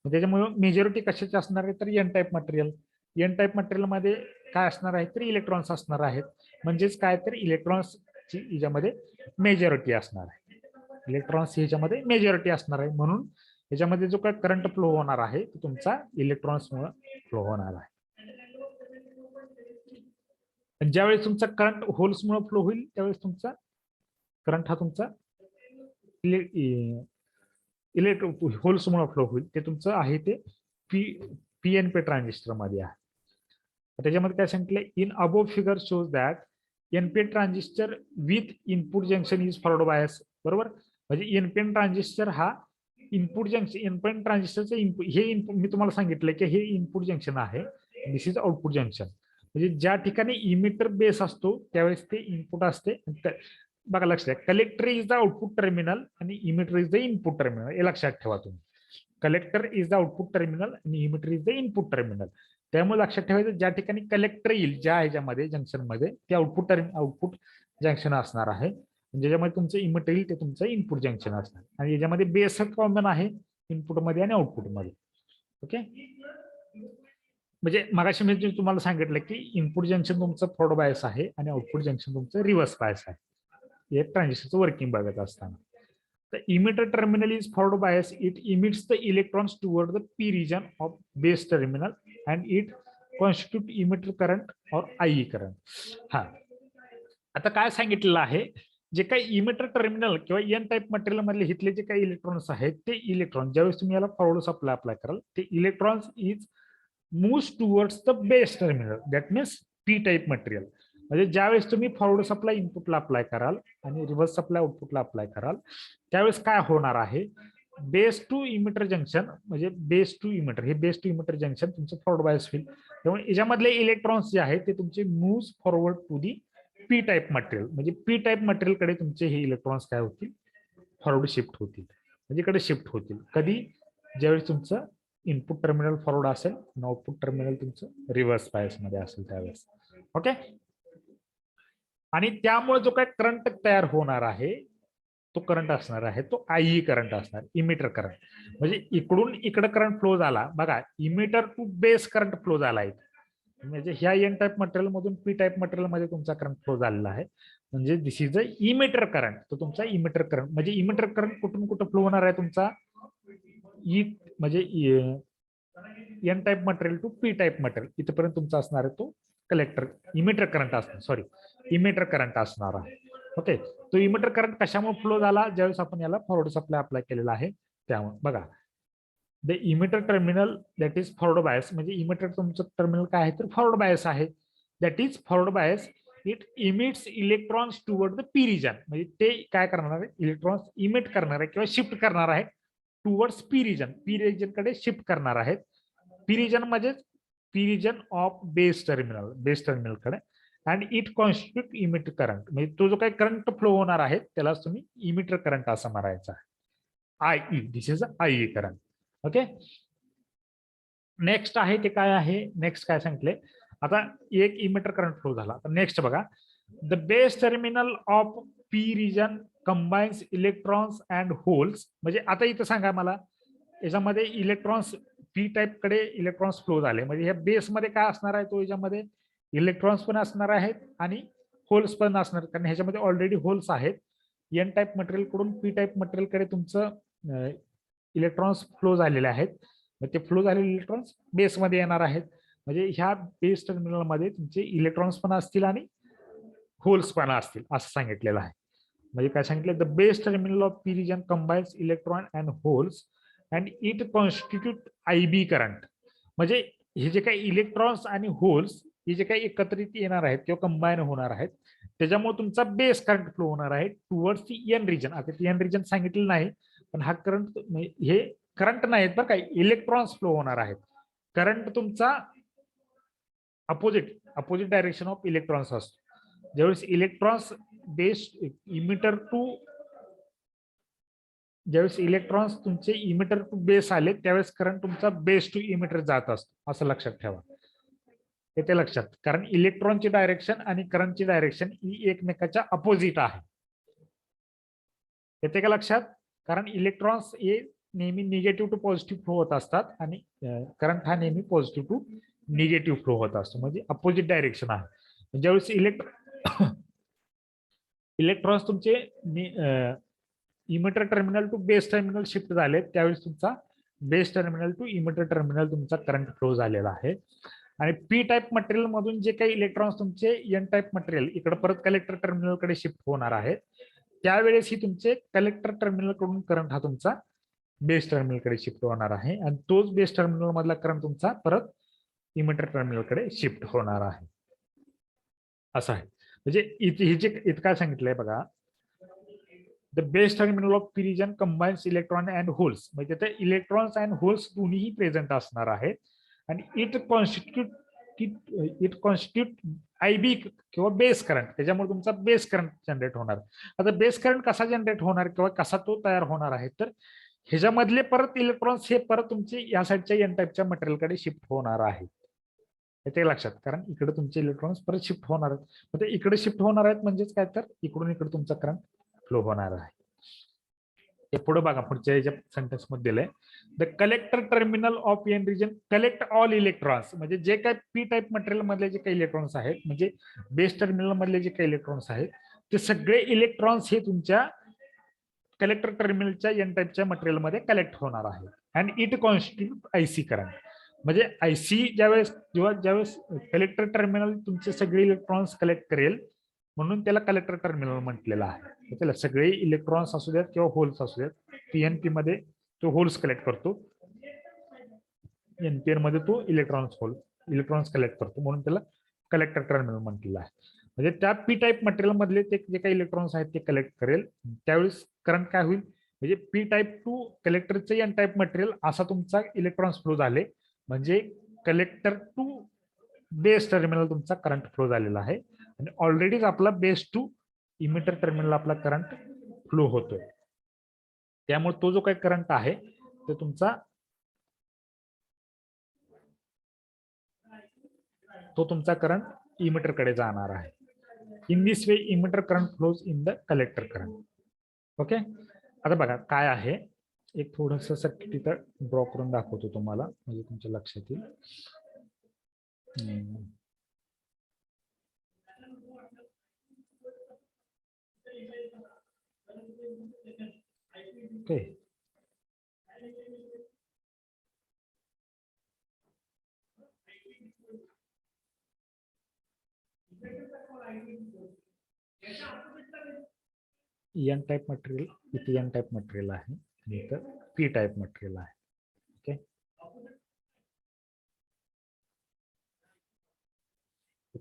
त्याच्यामुळे मेजॉरिटी कशाची असणार आहे? तर N type material. N type material मध्ये काय असणार आहे? तर इलेक्ट्रॉन्स असणार आहेत. म्हणजेच काय, तर इलेक्ट्रॉन्सची याच्यामध्ये मेजॉरिटी असणार आहे. इलेक्ट्रॉन्स ह्याच्यामध्ये मेजॉरिटी असणार आहे, म्हणून याच्यामध्ये जो काय करंट फ्लो होणार आहे तो तुमचा इलेक्ट्रॉन्समुळे फ्लो होणार आहे. ज्यावेळेस तुमचा करंट होल्समुळे फ्लो होईल त्यावेळेस तुमचा करंट हा तुमचा होल्समुळे फ्लो होईल. ते तुमचं आहे ते पीएनपी ट्रान्झिस्टर मध्ये आहे. त्याच्यामध्ये काय सांगितलंय? In above figure shows that NPN transistor with input junction is forward bias. बरोबर, म्हणजे एनपीएन ट्रान्झिस्टर हा इनपुट जंक्शन, एनपीएन ट्रान्झिस्टरचं इनपुट, हे इनपुट मी तुम्हाला सांगितलं की हे इनपुट जंक्शन आहे, दिस इज आउटपुट जंक्शन. म्हणजे ज्या ठिकाणी इमिटर बेस असतो त्यावेळेस ते इनपुट असते. बघा लक्षात, collector is the output terminal आणि emitter is the input terminal. हे लक्षात ठेवा तुम्ही. Collector is the output terminal आणि emitter is the input terminal. त्यामुळे लक्षात ठेवायचं, ज्या ठिकाणी कलेक्टर येईल ज्या ह्याच्यामध्ये जंक्शन मध्ये, ते आउटपुट जंक्शन असणार आहे. ज्याच्यामध्ये तुमचं इमिटर येईल ते तुमचं इनपुट जंक्शन असणार. आणि याच्यामध्ये बेस कॉमन आहे इनपुट मध्ये आणि आउटपुट मध्ये. ओके, म्हणजे मगाशी मी तुम्हाला सांगितलं की इनपुट जंक्शन तुमचं फॉरवर्ड बायस आहे आणि आउटपुट जंक्शन तुमचं रिव्हर्स बायस आहे. हे ट्रान्झिस्टरचं वर्किंग बघत असताना. The emitter terminal is forward bias. It emits the electrons toward the P region of base terminal and it constitute emitter current or IE current. हा, आता काय सांगितलेलं आहे, जे काही इमिटर टर्मिनल किंवा एन टाइप मटेरियल मधले हिथले जे काही इलेक्ट्रॉन्स आहेत ते इलेक्ट्रॉन ज्यावेळेस तुम्ही याला फॉरवर्ड सप्लाय अप्लाय कराल ते electrons is moves towards the base terminal that means P type material. म्हणजे ज्यावेळेस तुम्ही फॉरवर्ड सप्लाय इनपुटला अप्लाय कराल आणि रिव्हर्स सप्लाय आउटपुटला अप्लाय कराल त्यावेळेस काय होणार आहे, बेस टू इमिटर जंक्शन म्हणजे बेस टू इमिटर हे बेस टू इमिटर जंक्शन तुमचं फॉरवर्ड बायस होईल. त्यामुळे याच्यामधले इलेक्ट्रॉन्स जे आहेत ते तुमचे moves forward to the P type material म्हणजे पी टाइप मटेरियल कडे तुमचे हे इलेक्ट्रॉन्स काय होतील, फॉरवर्ड शिफ्ट होतील म्हणजे इकडे शिफ्ट होतील. कधी, ज्यावेळेस तुमचं इनपुट टर्मिनल फॉरवर्ड असेल आणि आउटपुट टर्मिनल तुमचं रिव्हर्स बायस मध्ये असेल त्यावेळेस. ओके. आणि त्यामुळे जो काही करंट तयार होणार आहे तो करंट असणार आहे तो आयई करंट असणार, इमिटर करंट. म्हणजे इकडून इकडे करंट फ्लो झाला बघा, emitter to base current flow झाला आहे. म्हणजे ह्या एन टाइप मटेरियल मधून पी टाइप मटेरियल मध्ये तुमचा करंट फ्लो झालेला आहे. म्हणजे this is a emitter current. तो तुमचा इमिटर करंट म्हणजे इमिटर करंट कुठून कुठं फ्लो होणार आहे तुमचा म्हणजे N type material to P type material इथपर्यंत तुमचा असणार आहे तो कलेक्टर इमिटर करंट असणार, सॉरी इमिटर करंट असणार आहे. ओके. तो इमिटर करंट कशामुळे फ्लो झाला, ज्यावेळेस आपण याला फॉरवर्ड सप्लाय अप्लाय केलेला आहे त्यामुळे. बघा, the emitter terminal that is forward bias म्हणजे इमिटर तुमचं टर्मिनल काय आहे तर फॉरवर्ड बायस आहे. That is forward bias it emits electrons toward the P region म्हणजे ते काय करणार आहे, इलेक्ट्रॉन्स इमिट करणार आहे किंवा शिफ्ट करणार आहे टुवर्ड्स पी रिजन कडे शिफ्ट करणार आहेत. पी रिजन म्हणजे P region of base terminal कडे. And it constitute emitter current म्हणजे तो जो काही करंट फ्लो होणार आहे त्याला तुम्ही इमिटर करंट असं म्हणायचं आहे. IE, this is IE current. Okay. Next आहे ते काय आहे, नेक्स्ट काय सांगितले, आता एक इमिटर करंट फ्लो झाला. नेक्स्ट बघा, the base terminal of P region combines electrons and holes. म्हणजे आता इथं सांगा मला, याच्यामध्ये इलेक्ट्रॉन्स पी टाइप कडे इलेक्ट्रॉन्स फ्लो झाले म्हणजे ह्या बेसमध्ये काय असणार आहे, तो याच्यामध्ये इलेक्ट्रॉन्स पण असणार आहेत आणि होल्स पण असणार, कारण ह्याच्यामध्ये ऑलरेडी होल्स आहेत. एन टाइप मटेरियल कडून पी टाइप मटेरियल कडे तुमचं इलेक्ट्रॉन्स फ्लो झालेले आहेत. ते फ्लो झालेले इलेक्ट्रॉन्स बेसमध्ये येणार आहेत. म्हणजे ह्या बेस टर्मिनल मध्ये तुमचे इलेक्ट्रॉन्स पण असतील आणि होल्स पण असतील असं सांगितलेलं आहे. म्हणजे काय सांगितलं, the base terminal of P region combines electron and holes and it constitute IB current. म्हणजे हे जे काही इलेक्ट्रॉन्स आणि होल्स हे जे काही एकत्रित येणार आहेत किंवा कंबाईन होणार आहेत त्याच्यामुळे तुमचा बेस करंट फ्लो होणार आहे टुवर्ड्स दी एन रिजन. आता ती एन रिजन सांगितलेलं नाही पण हा करंट हे करंट नाहीत बरं काय, इलेक्ट्रॉन्स फ्लो होणार आहेत. करंट तुमचा अपोजिट डायरेक्शन ऑफ इलेक्ट्रॉन्स असतो. ज्यावेळेस इलेक्ट्रॉन्स बेस इमिटर टू ज्यावेळेस इलेक्ट्रॉन्स तुमचे इमिटर टू बेस आले त्यावेळेस करंट तुमचा बेस टू इमिटर जात असतो असं लक्षात ठेवा. येते लक्षात, कारण इलेक्ट्रॉनची डायरेक्शन आणि करंटची डायरेक्शन ही एकमेकाच्या अपोजिट आहे. येते का लक्षात, कारण इलेक्ट्रॉन्स हे नेहमी निगेटिव्ह टू पॉझिटिव्ह फ्लो होत असतात आणि करंट हा नेहमी पॉझिटिव्ह टू निगेटिव्ह फ्लो होत असतो म्हणजे अपोजिट डायरेक्शन आहे. ज्यावेळेस इलेक्ट्रॉन्स तुमचे emitter terminal to base terminal shift झाले त्यावेळेस तुमचा base terminal to emitter terminal तुमचा करंट फ्लो झालेला आहे. आणि पी टाइप मटेरियल मधून जे काही इलेक्ट्रॉन्स तुमचे एन टाइप मटेरियल इकडे परत कलेक्टर टर्मिनल कडे शिफ्ट होणार आहेत त्यावेळेस ही तुमचे कलेक्टर टर्मिनल कडून करंट हा तुमचा बेस टर्मिनल कडे शिफ्ट होणार आहे आणि तोच बेस टर्मिनल मधला करंट तुमचा परत इमिटर टर्मिनल कडे शिफ्ट होणार आहे असं आहे. म्हणजे इथं काय सांगितलंय बघा, the base terminal of P region combines electron and holes म्हणजे ते इलेक्ट्रॉन्स अँड होल्स दोन्ही प्रेझेंट असणार आहेत आणि इट कॉन्स्टिट्यूट आयबी किंवा बेस करंट. त्याच्यामुळे तुमचा बेस करंट जनरेट होणार. आता बेस करंट कसा जनरेट होणार किंवा कसा तो तयार होणार आहे तर ह्याच्यामधले परत इलेक्ट्रॉन्स हे परत तुमचे या साईडच्या एन टाइपच्या मटेरियलकडे शिफ्ट होणार आहे. येते लक्षात, कारण इकडे तुमचे इलेक्ट्रॉन्स परत शिफ्ट होणार आहेत. म्हणजे इकडे शिफ्ट होणार आहेत म्हणजेच काय तर इकडून इकडे तुमचा करंट फ्लो होणार आहे. हे पुढे बघा पुढच्या याच्या सेंटेन्स मध्ये दिलंय the collector terminal of N region collect all electrons म्हणजे जे काही पी टाईप मटेरियल मधले जे काही इलेक्ट्रॉन्स आहेत म्हणजे बेस टर्मिनल मधले जे काही इलेक्ट्रॉन्स आहेत ते सगळे इलेक्ट्रॉन्स हे तुमच्या कलेक्टर टर्मिनलच्या एन टाईपच्या मटेरियल मध्ये कलेक्ट होणार आहे and it constitute IC current म्हणजे आयसी ज्यावेळेस कलेक्टर टर्मिनल तुमचे सगळे इलेक्ट्रॉन्स कलेक्ट करेल म्हणून त्याला कलेक्टर टर्मिनल म्हटलेलं आहे त्याला सगळे इलेक्ट्रॉन्स असू द्यात किंवा होल्स असू द्यात पीएनपी मध्ये तो होल्स कलेक्ट करतो एनपीएन मध्ये तो इलेक्ट्रॉन्स कलेक्ट करतो म्हणून त्याला कलेक्टर टर्मिनल म्हटलेलं आहे म्हणजे त्या पी टाईप मटेरियल मधले ते जे काही इलेक्ट्रॉन्स आहेत ते कलेक्ट करेल त्यावेळेस करंट काय होईल म्हणजे पी टाईप टू कलेक्टरचे एन टाईप मटेरियल असा तुमचा इलेक्ट्रॉन्स फ्लो झाले म्हणजे कलेक्टर टू बेस टर्मिनल तुमचा करंट फ्लो झालेला आहे आणि ऑलरेडीच आपला बेस टू इमिटर टर्मिनल आपला करंट फ्लो होतोय त्यामुळे तो जो काही करंट आहे तो तुमचा करंट इमिटर कडे जाणार आहे in this way emitter current flows in the collector current okay आता बघा काय आहे एक थोडस सर्किट इथं ड्रॉ करून दाखवतो तुम्हाला म्हणजे तुमच्या लक्षात येईल ओके एन टाइप मटेरियल इथे एन टाइप मटेरियल आहे आणि इथं पी टाइप मटेरियल आहे ओके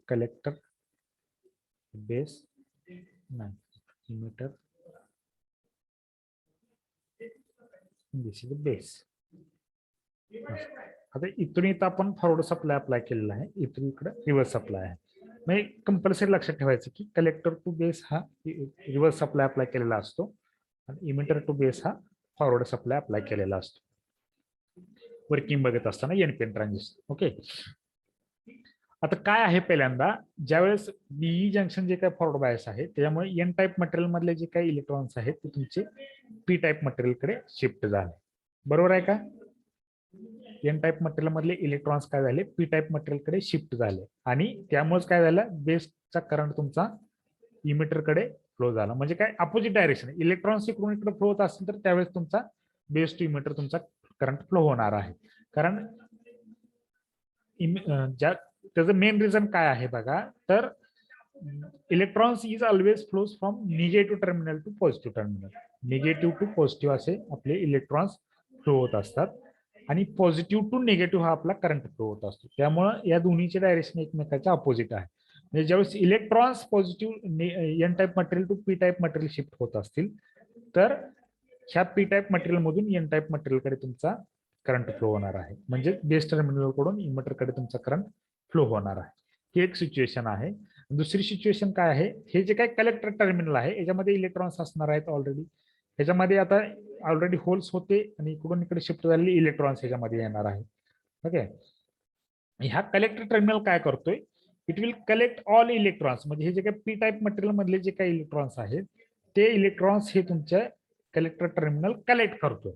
कलेक्टर बेस नाही इमिटर दिस इज बेस आता इथून इथं आपण फॉरवर्ड सप्लाय अप्लाय केलेला आहे इथून इकडे रिव्हर्स सप्लाय आहे म्हणजे कंपल्सरी लक्षात ठेवायचं की कलेक्टर टू बेस हा रिव्हर्स सप्लाय अप्लाय केलेला असतो आणि इमिटर टू बेस हा फॉरवर्ड सप्लाय अप्लाय केलेला असतो वर्किंग बघत असताना एनपीएन ट्रान्झिस्टर ओके आता काय आहे पहिल्यांदा ज्यावेळेस बीई जंक्शन जे काही फॉरवर्ड बायस आहे त्याच्यामुळे एन टाइप मटेरियल मधले जे काही इलेक्ट्रॉन्स आहेत ते तुमचे पी टाइप मटेरियल कडे शिफ्ट झाले बरोबर आहे का एन टाइप मटेरियल मधले इलेक्ट्रॉन्स काय झाले पी टाइप मटेरियल कडे शिफ्ट झाले आणि त्यामुळेच काय झालं बेसचा करंट तुमचा इमिटर कडे फ्लो झाला म्हणजे काय अपोजिट डायरेक्शन इलेक्ट्रॉन्स इकडून इकडे फ्लो होत असेल तर त्यावेळेस तुमचा बेस टू इमिटर तुमचा करंट फ्लो होणार आहे कारण त्याचं मेन रिझन काय आहे बघा तर electrons is always flows from negative terminal to positive terminal negative to positive असे आपले इलेक्ट्रॉन्स फ्लो होत असतात आणि पॉझिटिव्ह टू निगेटिव्ह हा आपला करंट फ्लो होत असतो त्यामुळे या दोन्हीचे डायरेक्शन एकमेकाच्या अपोजिट आहे म्हणजे ज्यावेळेस electrons positive N type material to P type material shift होत असतील तर ह्या पी टाइप मटेरियल मधून एन टाइप मटेरियल कडे तुमचा करंट फ्लो होणार आहे म्हणजे बेस टर्मिनल कडून इमिटर कडे तुमचा करंट फ्लो होणार आहे ही एक सिच्युएशन आहे दुसरी सिच्युएशन काय आहे हे जे काही कलेक्टर टर्मिनल आहे याच्यामध्ये इलेक्ट्रॉन्स असणार आहेत ऑलरेडी ह्याच्यामध्ये आता ऑलरेडी होल्स होते आणि इकडून इकडे शिफ्ट झालेले इलेक्ट्रॉन्स ह्याच्यामध्ये येणार आहे ओके ह्या कलेक्टर टर्मिनल काय करतोय it will collect all electrons म्हणजे हे जे काही पी टाइप मटेरियल मधले जे काही इलेक्ट्रॉन्स आहेत ते इलेक्ट्रॉन्स हे तुमच्या कलेक्टर टर्मिनल कलेक्ट करतोय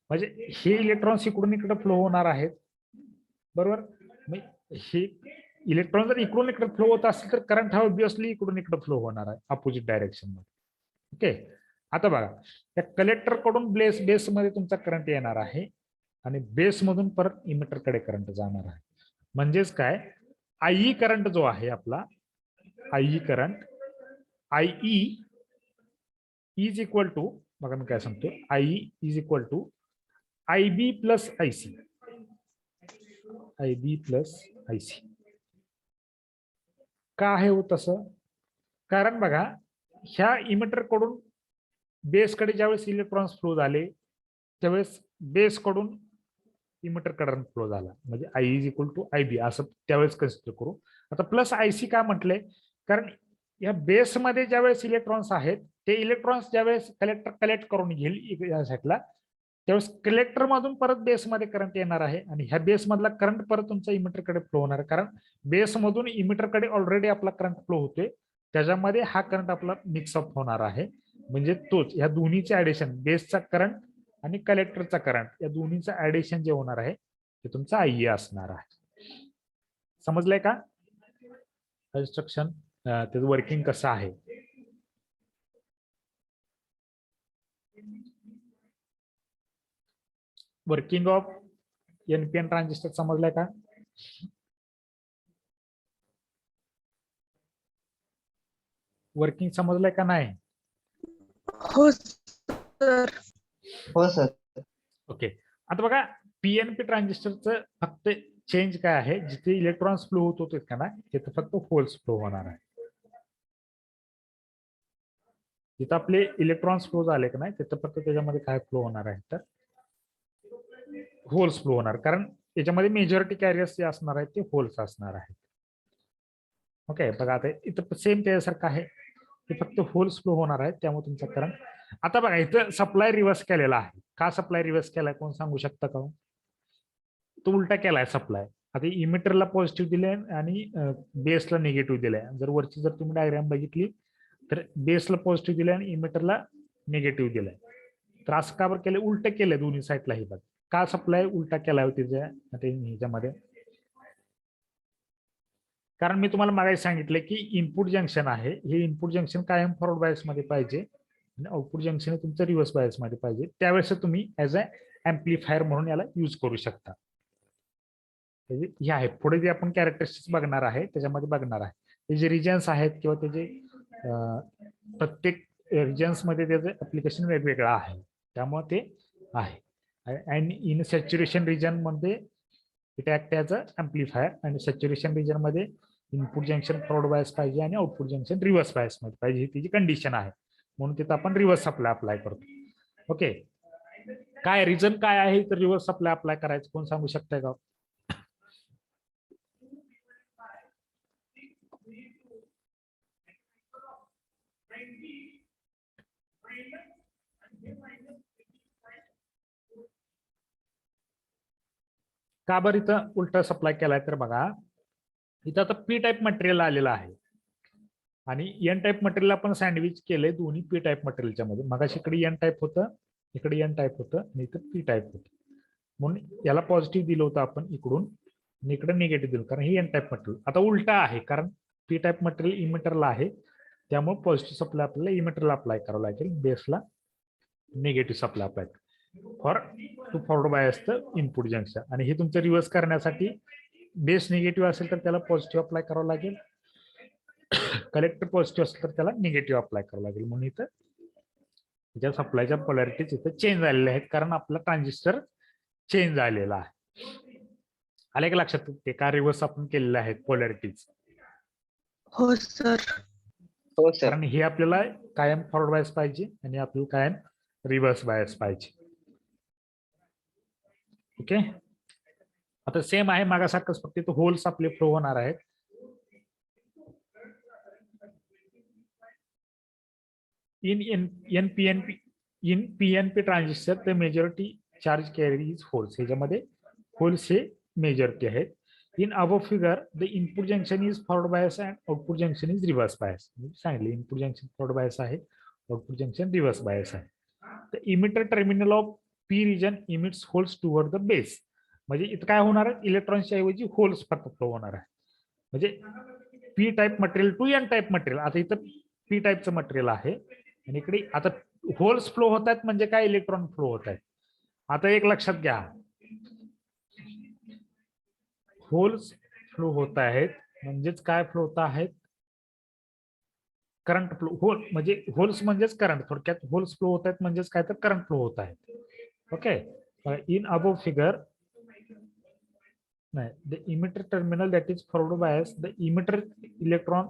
म्हणजे हे इलेक्ट्रॉन्स इकडून इकडे फ्लो होणार आहेत बरोबर हे इलेक्ट्रॉन जर इकडून इकडे फ्लो होत असेल तर करंट हा ऑब्विसली इकडून इकडे फ्लो होणार आहे अपोजिट डायरेक्शन मध्ये ओके आता बघा त्या कलेक्टर कडून बेस मध्ये तुमचा करंट येणार आहे आणि बेस मधून परत इमिटर कडे करंट जाणार आहे म्हणजेच काय आयई करंट जो आहे आपला IE current IE is equal to बघा मी काय सांगतो IE is equal to IB plus IC IB plus IC का आहे हो तसं कारण बघा ह्या इमिटर कडून बेस कडे ज्यावेळेस इलेक्ट्रॉन्स फ्लो झाले त्यावेळेस बेस कडून इमिटर करंट फ्लो झाला म्हणजे I is equal to I B असं त्यावेळेस कन्सिडर करू आता प्लस आयसी का म्हटलंय कारण या बेस मध्ये ज्यावेळेस इलेक्ट्रॉन्स आहेत ते इलेक्ट्रॉन्स ज्यावेळेस कलेक्टर कलेक्ट करून घेईल या साईडला त्यावेळेस कलेक्टर मधून परत बेस मध्ये करंट येणार आहे आणि ह्या बेस मधला करंट परत तुमचा इमिटर कडे फ्लो होणार कारण बेस मधून इमिटर कडे ऑलरेडी आपला करंट फ्लो होतोय त्याच्यामध्ये हा करंट आपला मिक्सअप होणार आहे म्हणजे तोच या दोन्हीचे ऍडिशन, बेसचा करंट आणि कलेक्टरचा करंट या दोन्हीचं ऍडिशन जे होणार आहे ते तुमचं आय असणार आहे. समजलंय का कन्स्ट्रक्शन त्याचं वर्किंग कसं आहे? वर्किंग ऑफ एनपीएन ट्रान्झिस्टर समजलंय का? वर्किंग समजलंय का नाही? हो सर. हो सर. ओके, आता बघा पीएनपी ट्रान्झिस्टरचं फक्त चेंज काय आहे, जिथे इलेक्ट्रॉन्स फ्लो होत होते का ना तिथे फक्त होल्स फ्लो होणार आहे. जिथं आपले इलेक्ट्रॉन्स फ्लो झाले का नाही तिथं फक्त त्याच्यामध्ये काय फ्लो होणार आहे तर होल्स फ्लो होणार, कारण त्याच्यामध्ये मेजॉरिटी कॅरियर्स जे असणार आहेत ते होल्स असणार आहेत. ओके, बघा आता इथं सेम त्याच्यासारखं आहे, ते फक्त होल्स फ्लो होणार आहेत, त्यामुळे तुमचा करंट. आता बघा इथं सप्लाय रिव्हर्स केलेला आहे. का सप्लाय रिव्हर्स केलाय कोण सांगू शकता का? तो उलटा केलाय सप्लाय. आता इमिटरला पॉझिटिव्ह दिले आणि बेसला निगेटिव्ह दिलाय. जर वरची जर तुम्ही डायग्राम बघितली तर बेसला पॉझिटिव्ह दिलाय आणि इमिटरला निगेटिव्ह दिलाय. तर असं का बरं केलं? उलट केलंय दोन्ही साईडला. हे बघ का सप्लाय उलटा केला होती ह्याच्यामध्ये? कारण मी तुम्हाला मागे सांगितलं की इनपुट जंक्शन आहे, हे इनपुट जंक्शन कायम फॉरवर्ड बायस मध्ये पाहिजे आणि आउटपुट जंक्शन तुमचं रिव्हर्स बायस मध्ये पाहिजे. त्यावेळेस तुम्ही ऍज अ ऍम्प्लिफायर म्हणून याला यूज करू शकता. हे आहे पुढे जे आपण कॅरेक्टरिस्टिक्स बघणार आहे त्याच्यामध्ये बघणार आहे ते जे रिजन्स आहेत किंवा त्याचे प्रत्येक रिजन्स मध्ये त्याचं ऍप्लिकेशन वेगवेगळं आहे, त्यामुळे ते आहे. अँड इन सॅच्युरेशन रिजन मध्ये it act as a amplifier आणि सॅच्युरेशन रिजन मध्ये इनपुट जंक्शन फॉरवर्ड बायस पाहिजे आणि आउटपुट जंक्शन रिव्हर्स बायस मध्ये पाहिजे, ही त्याची कंडिशन आहे. म्हणून तिथं आपण रिव्हर्स सप्लाय अप्लाय करतो. ओके, काय रिझन काय आहे तर रिव्हर्स सप्लाय अप्लाय करायचं कोण सांगू शकताय का? का बरं इथं उलटा सप्लाय केलाय तर बघा इथं आता पी टाईप मटेरियल आलेलं आहे आणि एन टाईप मटेरियल आपण सँडविच केलंय दोन्ही पी टाईप मटेरियलच्या मध्ये. मगाशी इकडे एन टाईप होतं, इकडे एन टाईप होतं आणि इथं पी टाईप होतं. म्हणून याला पॉझिटिव्ह दिलं होतं आपण इकडून आणि इकडे निगेटिव्ह दिलं, कारण ही एन टाईप मटेरियल. आता उलटा आहे, कारण पी टाईप मटेरियल इमिटरला आहे, त्यामुळे पॉझिटिव्ह सप्लाय आपल्याला इमिटरला अप्लाय करावं लागेल, बेसला negative supply apply for to forward bias the input junction. आणि हे तुमचं रिव्हर्स करण्यासाठी बेस निगेटिव्ह असेल तर त्याला पॉझिटिव्ह अप्लाय करावं लागेल, कलेक्टर पॉझिटिव्ह असेल तर त्याला निगेटिव्ह अप्लाय करावं लागेल. म्हणून इथं त्याच्या सप्लायच्या पोलॅरिटीज इथं चेंज झालेल्या आहेत, कारण आपला ट्रान्झिस्टर चेंज झालेला आहे. आले का लक्षात? ते का रिव्हर्स आपण केलेलं आहे पोलॅरिटीज? हो सर. हो सर. कारण हे आपल्याला कायम फॉरवर्ड बायस पाहिजे आणि आपल्याला कायम रिव्हर्स बायस पाहिजे. ओके, आता सेम आहे मागासारखंच, फक्त इथं होल्स आपले फ्लो होणार आहेत. in PNP transistor the majority charge carries holes. ह्याच्यामध्ये होल्स हे मेजॉरिटी आहेत. In above figure the input junction is forward bias and output junction is reverse bias. सांगितले इनपुट जंक्शन फॉरवर्ड बायस आहे, आउटपुट जंक्शन रिव्हर्स बायस आहे. The emitter terminal of P region emits holes toward the base. म्हणजे इथं काय होणार आहे, इलेक्ट्रॉन्सच्या ऐवजी होल्स फक्त फ्लो होणार आहे. म्हणजे P type material to N type material. आता इथं पी टाईपचं मटेरियल आहे आणि इकडे आता होल्स फ्लो होत आहेत, म्हणजे काय इलेक्ट्रॉन फ्लो होत आहेत. आता एक लक्षात घ्या, होल्स फ्लो होत आहेत म्हणजेच काय फ्लो होत आहेत, करंट फ्लो. होल म्हणजे होल्स म्हणजेच करंट, थोडक्यात होल्स फ्लो होत आहेत म्हणजेच काय तर करंट फ्लो होत आहे. ओके, इन अबव फिगर नाही, the emitter terminal that is forward bias the emitter electron.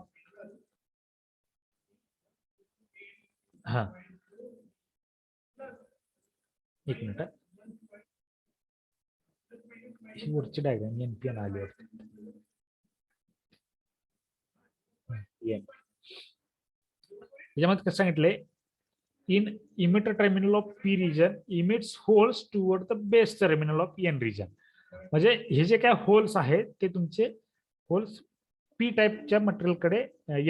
हा एक मिनिट, ही वरची डायग्राम एनपीएन आली होती. याच्यामध्ये कसं सांगितलंय, in emitter terminal of P region emits holes toward the base terminal of N region. म्हणजे हे जे काय होल्स आहेत ते तुमचे होल्स पी टाईपच्या मटेरियलकडे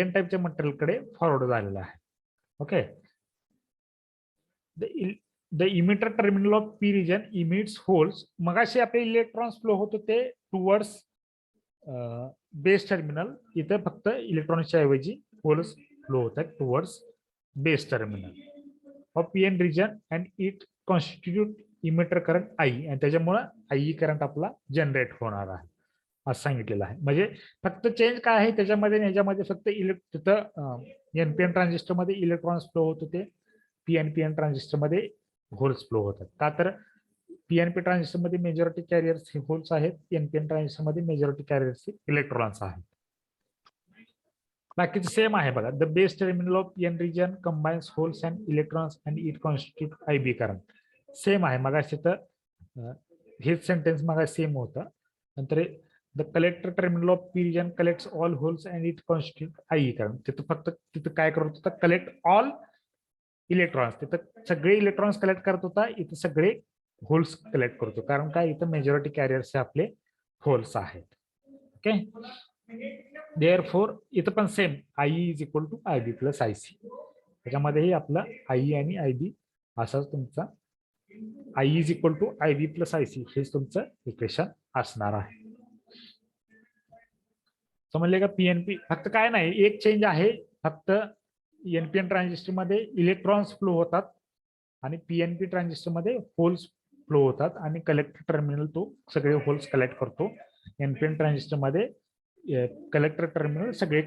एन टाईपच्या मटेरियलकडे फॉरवर्ड झालेला आहे. Okay, the emitter terminal of P region emits holes. मगाशी आपले इलेक्ट्रॉन्स फ्लो होतो ते टुवर्ड्स बेस टर्मिनल. इथे फक्त इलेक्ट्रॉनिक्सच्या ऐवजी होल्स फ्लो होत आहेत towards base terminal of P N region and it constitute emitter current I. आणि त्याच्यामुळे आई करंट आपला जनरेट होणार आहे असं सांगितलेलं आहे. म्हणजे फक्त चेंज काय आहे त्याच्यामध्ये, याच्यामध्ये फक्त तिथं एनपीएन ट्रान्झिस्टर मध्ये इलेक्ट्रॉन्स फ्लो होत होते, पीएनपीएन ट्रान्झिस्टर मध्ये होल्स फ्लो होतात. का तर पीएनपी ट्रान्झिस्टर मध्ये मेजॉरिटी कॅरियर्स हे होल्स आहेत, एनपीएन ट्रान्झिस्टर मध्ये मेजॉरिटी कॅरियर्स हे इलेक्ट्रॉन्स आहेत. बाकीचं सेम आहे बघा. The base terminal of PN region combines holes and electrons and it constitute I B current. Same आहे. मगाशी तर हेच सेंटेन्स मगा सेम होतं. नंतर the collector terminal of P region collects all holes and it constitute I current. तिथं फक्त तिथं काय करत होता, कलेक्ट ऑल इलेक्ट्रॉन्स. तिथं सगळे इलेक्ट्रॉन्स कलेक्ट करत होता, इथं सगळे होल्स कलेक्ट करतो. कारण काय, इथं मेजॉरिटी कॅरियर्स आपले होल्स आहेत. ओके. देअरफॉर इथं पण same I is equal to I B plus I C. त्याच्यामध्येही आपलं आई आणि आय बी असाच तुमचा I is equal to I B plus I C हेच तुमचं इक्वेशन असणार आहे. समजले का. पीएनपी फक्त काय नाही, एक चेंज आहे फक्त एनपीएन ट्रान्झिस्टर मध्ये इलेक्ट्रॉन्स फ्लो होतात आणि पीएनपी ट्रान्झिस्टर मध्ये होल्स फ्लो होतात आणि कलेक्टर टर्मिनल तो सगळे होल्स कलेक्ट करतो. एनपीएन ट्रान्झिस्टर मध्ये कलेक्टर टर्मिनल सगळे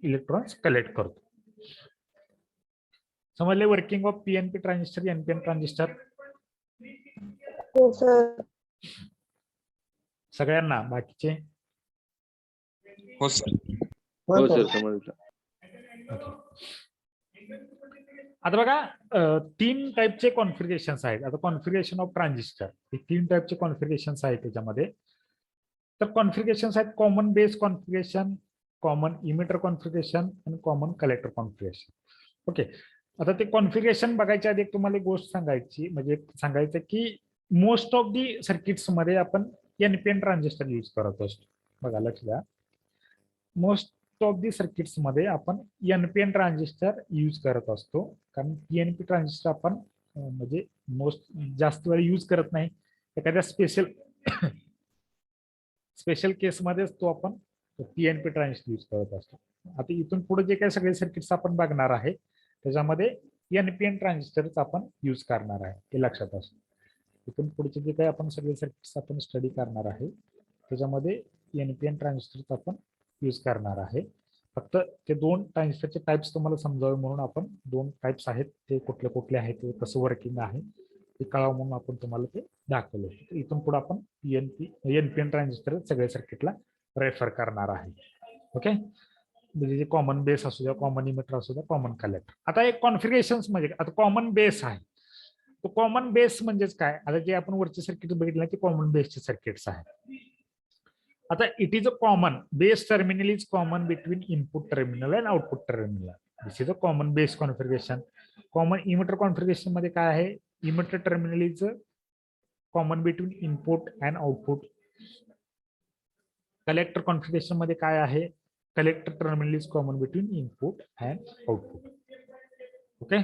इलेक्ट्रॉन्स कलेक्ट करतो. समजले working of PNP transistor, NPN transistor हो सर. सगळ्यांना बाकीचे. हो सर. हो सर समजलं. आता बघा, 3 टाईपचे कॉन्फिगरेशन्स आहेत. आता कॉन्फिगरेशन ऑफ ट्रान्झिस्टर हे 3 टाईपचे कॉन्फिगरेशन्स आहेत त्याच्यामध्ये. तर कॉन्फिगरेशन्स आहेत common base configuration, common emitter configuration आणि कॉमन कलेक्टर कॉन्फिगरेशन. ओके. आता ते कॉन्फिगरेशन बघायच्या आधी तुम्हाला एक गोष्ट सांगायची, म्हणजे सांगायचं की मोस्ट ऑफ दी सर्किट्स मध्ये आपण एनपीएन ट्रान्झिस्टर यूज करत असतो. बघा लक्ष द्या, मोस्ट ऑफ दी सर्किट्स मध्ये आपण एनपीएन ट्रान्झिस्टर यूज करत असतो. कारण पीएनपी ट्रान्झिस्टर आपण म्हणजे जास्त वेळ यूज करत नाही. एखाद्या स्पेशल केसमध्येच तो आपण पीएनपी ट्रान्झिस्टर यूज करत असतो. आता इथून पुढे जे काही सगळे सर्किट्स आपण बघणार आहे त्याच्यामध्ये एनपीएन ट्रान्झिस्टरच आपण यूज करणार आहे, हे लक्षात असतो. इथून पुढचे जे काही आपण सगळे सर्किट्स आपण स्टडी करणार आहे त्याच्यामध्ये एनपीएन ट्रान्झिस्टरच आपण यूज करणार आहे. फक्त ते 2 ट्रान्झिस्टरचे टाइप्स तुम्हाला समजावे म्हणून आपण 2 टाइप्स आहेत ते कुठले कुठले आहेत, ते कसं वर्किंग आहे ते कळावं म्हणून आपण तुम्हाला ते दाखवलं. इथून पुढे आपण एनपीएन ट्रान्झिस्टर सगळे सर्किटला रेफर करणार आहे. ओके. म्हणजे कॉमन बेस असू द्या, कॉमन इमिटर असू द्या, कॉमन कलेक्टर. आता एक कॉन्फिगरेशन म्हणजे आता कॉमन बेस आहे. तो कॉमन बेस म्हणजेच काय, आता जे आपण वरचे सर्किट बघितलं ते कॉमन बेसचे सर्किट्स आहेत. आता it is a common base terminal is common between input terminal and output terminal. This is a common base configuration. Common emitter configuration मध्ये काय आहे, emitter terminal is common between input and output. Collector configuration मध्ये काय आहे, collector terminal is common between input and output. Okay.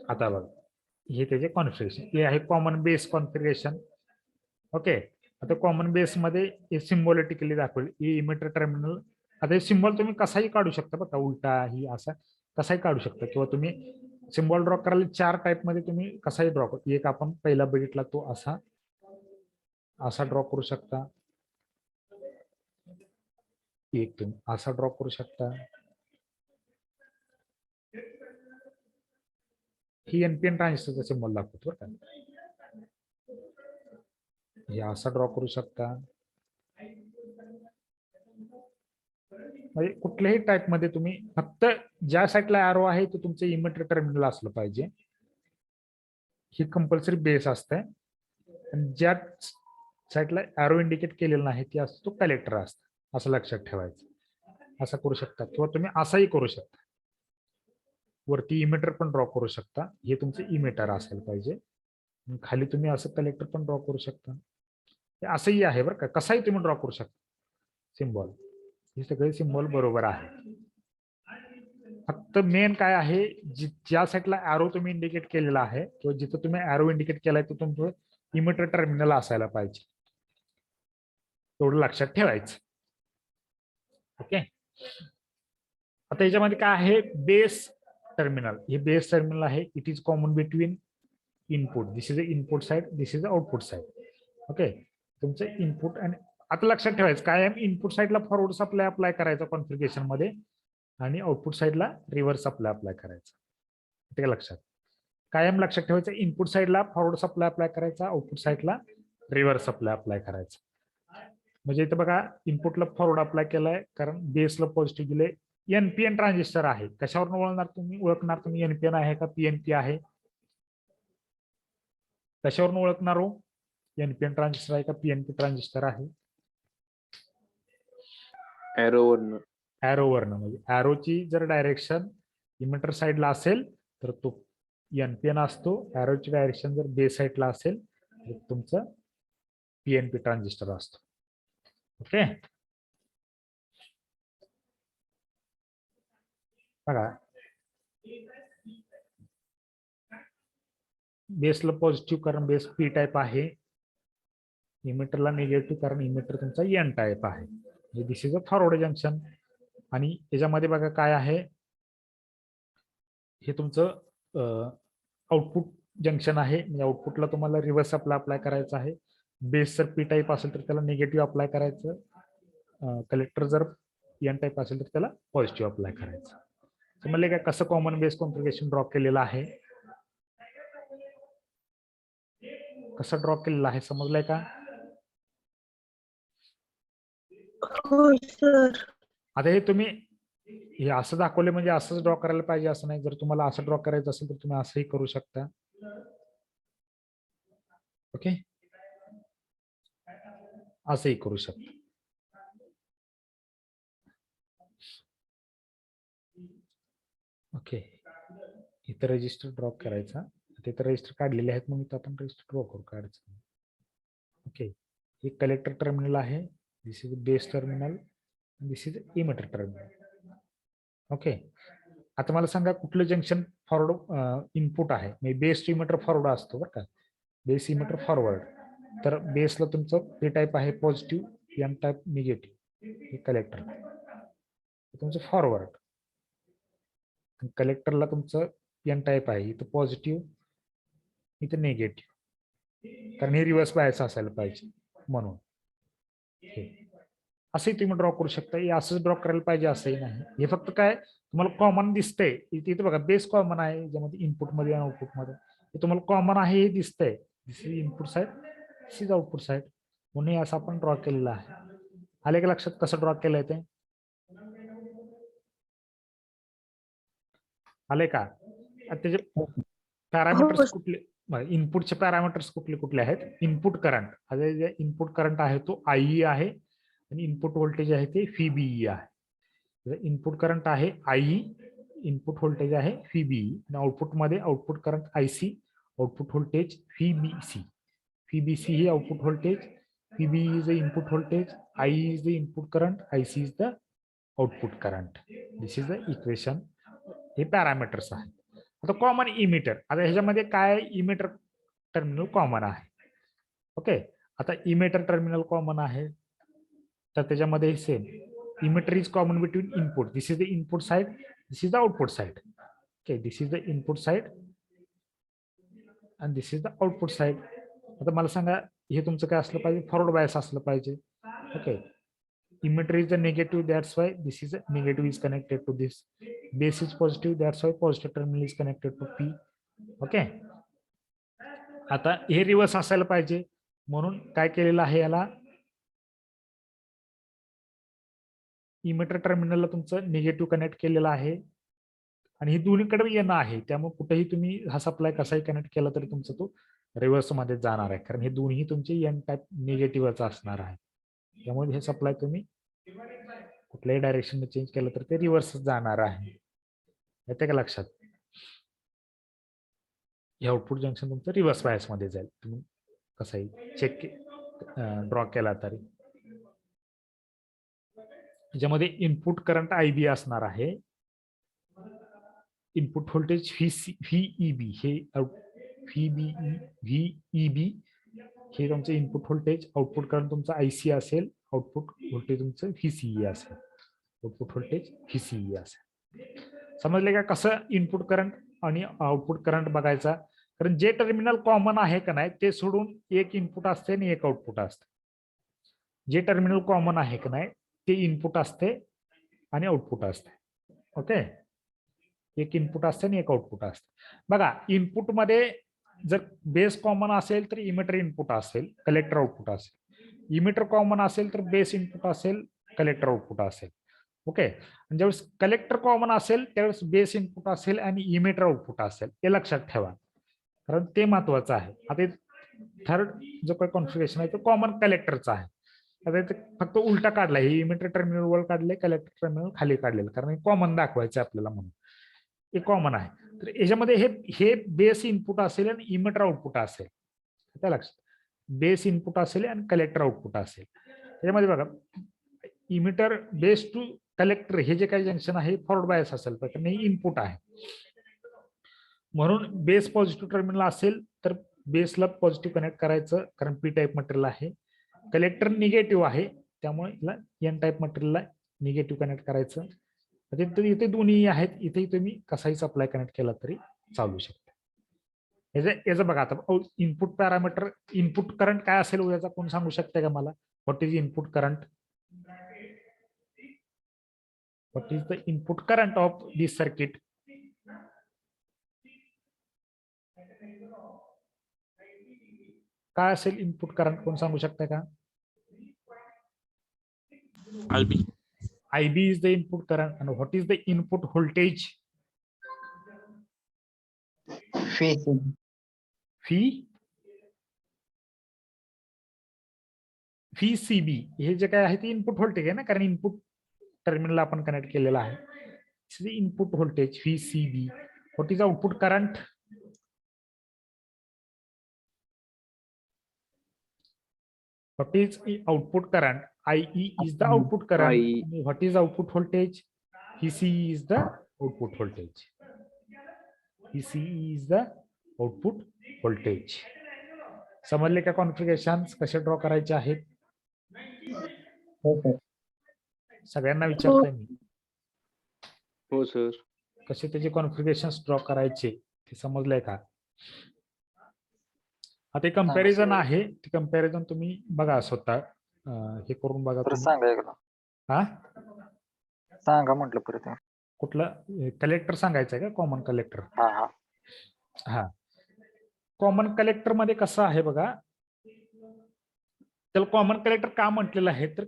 आता बघा हे त्याचे कॉन्फिगरेशन हे आहे कॉमन बेस कॉन्फिगरेशन. ओके. आता कॉमन बेस मध्ये हे सिम्बॉलिटिकली दाखवले, हे इमिटर टर्मिनल. आता हे सिम्बॉल तुम्ही कसाही काढू शकता बघा, उलटा ही असा कसाही काढू शकता, किंवा तुम्ही सिम्बॉल ड्रॉ करायला 4 टाइप मध्ये तुम्ही कसाही ड्रॉ करू. एक आपण पहिला बघितला तो असा ड्रॉ करू शकता, एक तुम्ही असा ड्रॉ करू शकता. ही एनपीएन ट्रान्झिस्टरचा सिम्बॉल दाखवतो बरं का. हे असा ड्रॉ करू शकता. म्हणजे कुठल्याही टाइप मध्ये तुम्ही, फक्त ज्या साईडला एरो आहे ते तुमचं इमिटर टर्मिनल असलं पाहिजे, ही कंपल्सरी बेस असते. आणि ज्या साईडला एरो इंडिकेट केलेला नाही ते असतो तो कलेक्टर असतं, असं लक्षात ठेवायचं. असं करू शकता किंवा तुम्ही असाही करू शकता. वरती इमिटर पण ड्रॉ करू शकता, हे तुमचं इमिटर असायला पाहिजे. खाली तुम्ही असं कलेक्टर पण ड्रॉ करू शकता. असंही आहे बरं का, कसाही तुम्ही ड्रॉ करू शकता सिम्बॉल. हे सगळे सिम्बॉल बरोबर आहे. फक्त मेन काय आहे, ज्या साईडला ॲरो तुम्ही इंडिकेट केलेला आहे किंवा जिथं तुम्ही ॲरो इंडिकेट केलाय तो तुमचं इमिटर टर्मिनल असायला पाहिजे, तेवढं लक्षात ठेवायचं. ओके. आता याच्यामध्ये काय आहे, बेस टर्मिनल. हे बेस टर्मिनल आहे. It is common between input. This is a input side, this is a output side. Okay. तुमचं इनपुट आणि आता लक्षात ठेवायचं काय आहे, इनपुट साइडला फॉरवर्ड सप्लाय अप्लाय करायचा कॉन्फिगरेशन मध्ये आणि आउटपुट साइडला रिव्हर्स सप्लाय अप्लाय करायचा. ते लक्षात कायम लक्षात ठेवायचं, इनपुट साइडला फॉरवर्ड सप्लाय अप्लाय करायचा, आउटपुट साइडला रिव्हर्स सप्लाय अप्लाय करायचा. म्हणजे इथं बघा, इनपुटला फॉरवर्ड अप्लाय केलाय कारण बेसला पॉझिटिव्ह दिले. एनपीएन ट्रान्झिस्टर आहे, कशावर ओळखणार तुम्ही एनपीएन आहे का पीएनपी आहे, कशावरून ओळखणार हो, एनपीएन ट्रान्झिस्टर आहे का पीएनपी ट्रान्झिस्टर आहे? ॲरोवरनं. ॲरोवरनं. म्हणजे ॲरोची जर डायरेक्शन इमिटर साइडला असेल तर तो एनपीएन असतो, ॲरोची डायरेक्शन जर बेस साइडला असेल तर तुमचं पीएनपी ट्रान्झिस्टर असतो. ओके. बघा, बेसला पॉझिटिव्ह कारण बेस पी टाईप आहे, इमिटरला निगेटिव्ह कारण इमिटर तुमचा एन टाईप आहे. This is a forward junction. आणि याच्यामध्ये बघा काय आहे, हे तुमचं आउटपुट जंक्शन आहे. म्हणजे आउटपुटला तुम्हाला रिव्हर्स सप्लाय अप्लाय करायचा आहे. बेस जर पी टाईप असेल तर त्याला निगेटिव्ह अप्लाय करायचं, कलेक्टर जर एन टाईप असेल तर त्याला पॉझिटिव्ह अप्लाय करायचं. समजले काय कसं कॉमन बेस कॉन्फिगरेशन ड्रॉ केलेलं आहे, कसं ड्रॉ केलेलं आहे समजलंय का? हो सर. आता हे तुम्ही हे असं दाखवले म्हणजे असंच ड्रॉ करायला पाहिजे असं नाही. जर तुम्हाला असं ड्रॉ करायचं असेल तर तुम्ही असंही करू शकता. ओके, असंही करू शकता. ओके, इथं रजिस्टर ड्रॉ करायचा, तिथं रजिस्टर काढलेले आहेत मग इथं आपण रजिस्टर ड्रॉ करू काढायचं. ओके, हे कलेक्टर टर्मिनल आहे, this is base terminal, this is emitter terminal. Okay. आता मला सांगा कुठलं जंक्शन फॉरवर्ड इनपुट आहे, म्हणजे बेस इमिटर फॉरवर्ड असतो बरं का, बेस इमिटर फॉरवर्ड. तर बेसला तुमचं पी टाईप आहे पॉझिटिव्ह, एन टाईप निगेटिव्ह, हे कलेक्टर तुमचं फॉरवर्ड. कलेक्टरला तुमचं एन टाईप आहे, इथं पॉझिटिव्ह इथं निगेटिव्ह, कारण हे रिव्हर्स बायस असायला पाहिजे म्हणून. असंही तुम्ही ड्रॉ करू शकता, हे असंच ड्रॉ करायला पाहिजे असंही नाही. हे फक्त काय तुम्हाला कॉमन दिसतंय इथे बघा, बेस कॉमन आहे ज्यामध्ये इनपुटमध्ये आणि आउटपुटमध्ये, हे तुम्हाला कॉमन आहे हे दिसतंय. This is input side, this is output side, म्हणून असं आपण ड्रॉ केलेलं आहे. आले का लक्षात कसं ड्रॉ केलंय ते? आले का? त्याचे पॅरामीटर्स कुठले, इनपुटचे पॅरामीटर्स कुठले कुठले आहेत? इनपुट करंट, इनपुट करंट आहे तो आयई आहे आणि इनपुट व्होल्टेज आहे ते व्हीबीई आहे. इनपुट करंट आहे आयई, इनपुट व्होल्टेज आहे व्हीबीई आणि आउटपुट मध्ये output current IC, output voltage VBC. VBC ही output voltage, VBE is the input voltage, IE is the input current, IC is the output current. This is the equation. हे पॅरामीटर्स आहेत. आता कॉमन इमिटर, आता ह्याच्यामध्ये काय इमिटर टर्मिनल कॉमन आहे. ओके, आता इमिटर टर्मिनल कॉमन आहे तर त्याच्यामध्ये same emitter is common between input, this is the input side, this is the output side. Okay, this is the input side आणि this is the output side. आता मला सांगा हे तुमचं काय असलं पाहिजे, फॉरवर्ड बायस असलं पाहिजे. Okay, emitter is the negative, that's why this is a negative is connected to this. Base is positive, that's why positive terminal is connected to P. Okay, आता हे रिव्हर्स असायला पाहिजे म्हणून काय केलेलं आहे, याला इमिटर टर्मिनलला तुमचं निगेटिव्ह कनेक्ट केलेलं आहे आणि हे दोन्हीकडे येणं आहे, त्यामुळे कुठेही तुम्ही हा सप्लाय कसाही कनेक्ट केला तरी तुमचा तो रिव्हर्स मध्ये जाणार आहे, कारण हे दोन्ही तुमचे एन टाईप निगेटिव्हच असणार आहे. त्यामुळे हे सप्लाय तुम्ही कुठल्याही डायरेक्शन चेंज केलं तर ते रिव्हर्स जाणार आहे. येते का लक्षात? हे आउटपुट जंक्शन तुमचं रिव्हर्स बायस मध्ये जाईल, तुम्ही कसंही चेक ड्रॉ केला तरी. ज्यामध्ये इनपुट करंट आयबी असणार आहे इनपुट व्होल्टेज व्हीईबी हे व्हीईबी हे तुमचं इनपुट व्होल्टेज, आउटपुट करंट तुमचा आयसी असेल, आउटपुट व्होल्टेज तुमचं व्हीसीई असेल, आउटपुट व्होल्टेज व्हीसीई असेल. समजले का कसं इनपुट करंट आणि आउटपुट करंट बघायचा. कारण जे टर्मिनल कॉमन आहे का नाही ते सोडून एक इनपुट असते आणि एक आउटपुट असते. जे टर्मिनल कॉमन आहे का नाही ते इनपुट असते आणि आउटपुट असते. ओके, एक इनपुट असते आणि एक आउटपुट असते. बघा इनपुट मध्ये जर बेस कॉमन असेल तर इमिटर इनपुट असेल, कलेक्टर आउटपुट असेल. इमिटर कॉमन असेल तर बेस इनपुट असेल, कलेक्टर आउटपुट असेल. ओके, ज्यावेळेस कलेक्टर कॉमन असेल त्यावेळेस बेस इनपुट असेल आणि इमिटर आउटपुट असेल. हे लक्षात ठेवा कारण ते महत्वाचं आहे. आता थर्ड जो काही कॉन्फिगरेशन आहे तो कॉमन कलेक्टरचा आहे. आता इथे फक्त उलटा काढलाय, हे इमिटर टर्मिनल वर काढले, कलेक्टर टर्मिनल खाली काढलेलं कारण हे कॉमन दाखवायचं आपल्याला म्हणून. हे कॉमन आहे. तर याच्यामध्ये हे बेस इनपुट असेल आणि इमिटर आउटपुट असेल. त्या लक्षात, बेस इनपुट असेल आणि कलेक्टर आउटपुट असेल. त्याच्यामध्ये बघा इमिटर बेस टू कलेक्टर हे जे काही जंक्शन आहे फॉरवर्ड बायस असेल तर हे इनपुट आहे. म्हणून बेस पॉझिटिव्ह टर्मिनल असेल तर बेसला पॉझिटिव्ह कनेक्ट करायचं कारण पी टाईप मटेरियल आहे. कलेक्टर निगेटिव्ह आहे त्यामुळे याला एन टाईप मटेरियलला निगेटिव्ह कनेक्ट करायचं. इथे दोन्ही आहेत, इथे तुम्ही कसाही सप्लाय कनेक्ट केला तरी चालू शकते. याचं बघा आता इनपुट पॅरामीटर, इनपुट करंट काय असेल याचा कोण सांगू शकते का मला? What is input current? What is the input current of this circuit? काय असेल इनपुट करंट कोण सांगू शकते का? IB. IB is the input current and what is the input voltage? VCB हे जे काय आहे ते इनपुट व्होल्टेज आहे ना, कारण इनपुट टर्मिनल आपण कनेक्ट केलेला आहे. Input voltage VCB. What is output current? What is output current? IE is the output current. IE. What is output voltage? VCE is the output voltage. VCE is the output voltage. समजले का कॉन्फिगरेशन कसे ड्रॉ करायचे आहेत? सगळ्यांना विचारतोय मी. हो सर. कसे त्याचे कॉन्फिगरेशन ड्रॉ करायचे ते समजलंय का? आता कंपॅरिझन आहे, ते कंपॅरिझन तुम्ही बघा स्वतः, हे करून बघा तुम्ही. सांगा एकदा. हा सांगा म्हटलं परत. कुठलं कलेक्टर सांगायचं आहे का? Common collector. हा हा हा, कॉमन कलेक्टर मध्ये कसं आहे बघा, त्याला कॉमन कलेक्टर का म्हटलेलं आहे तर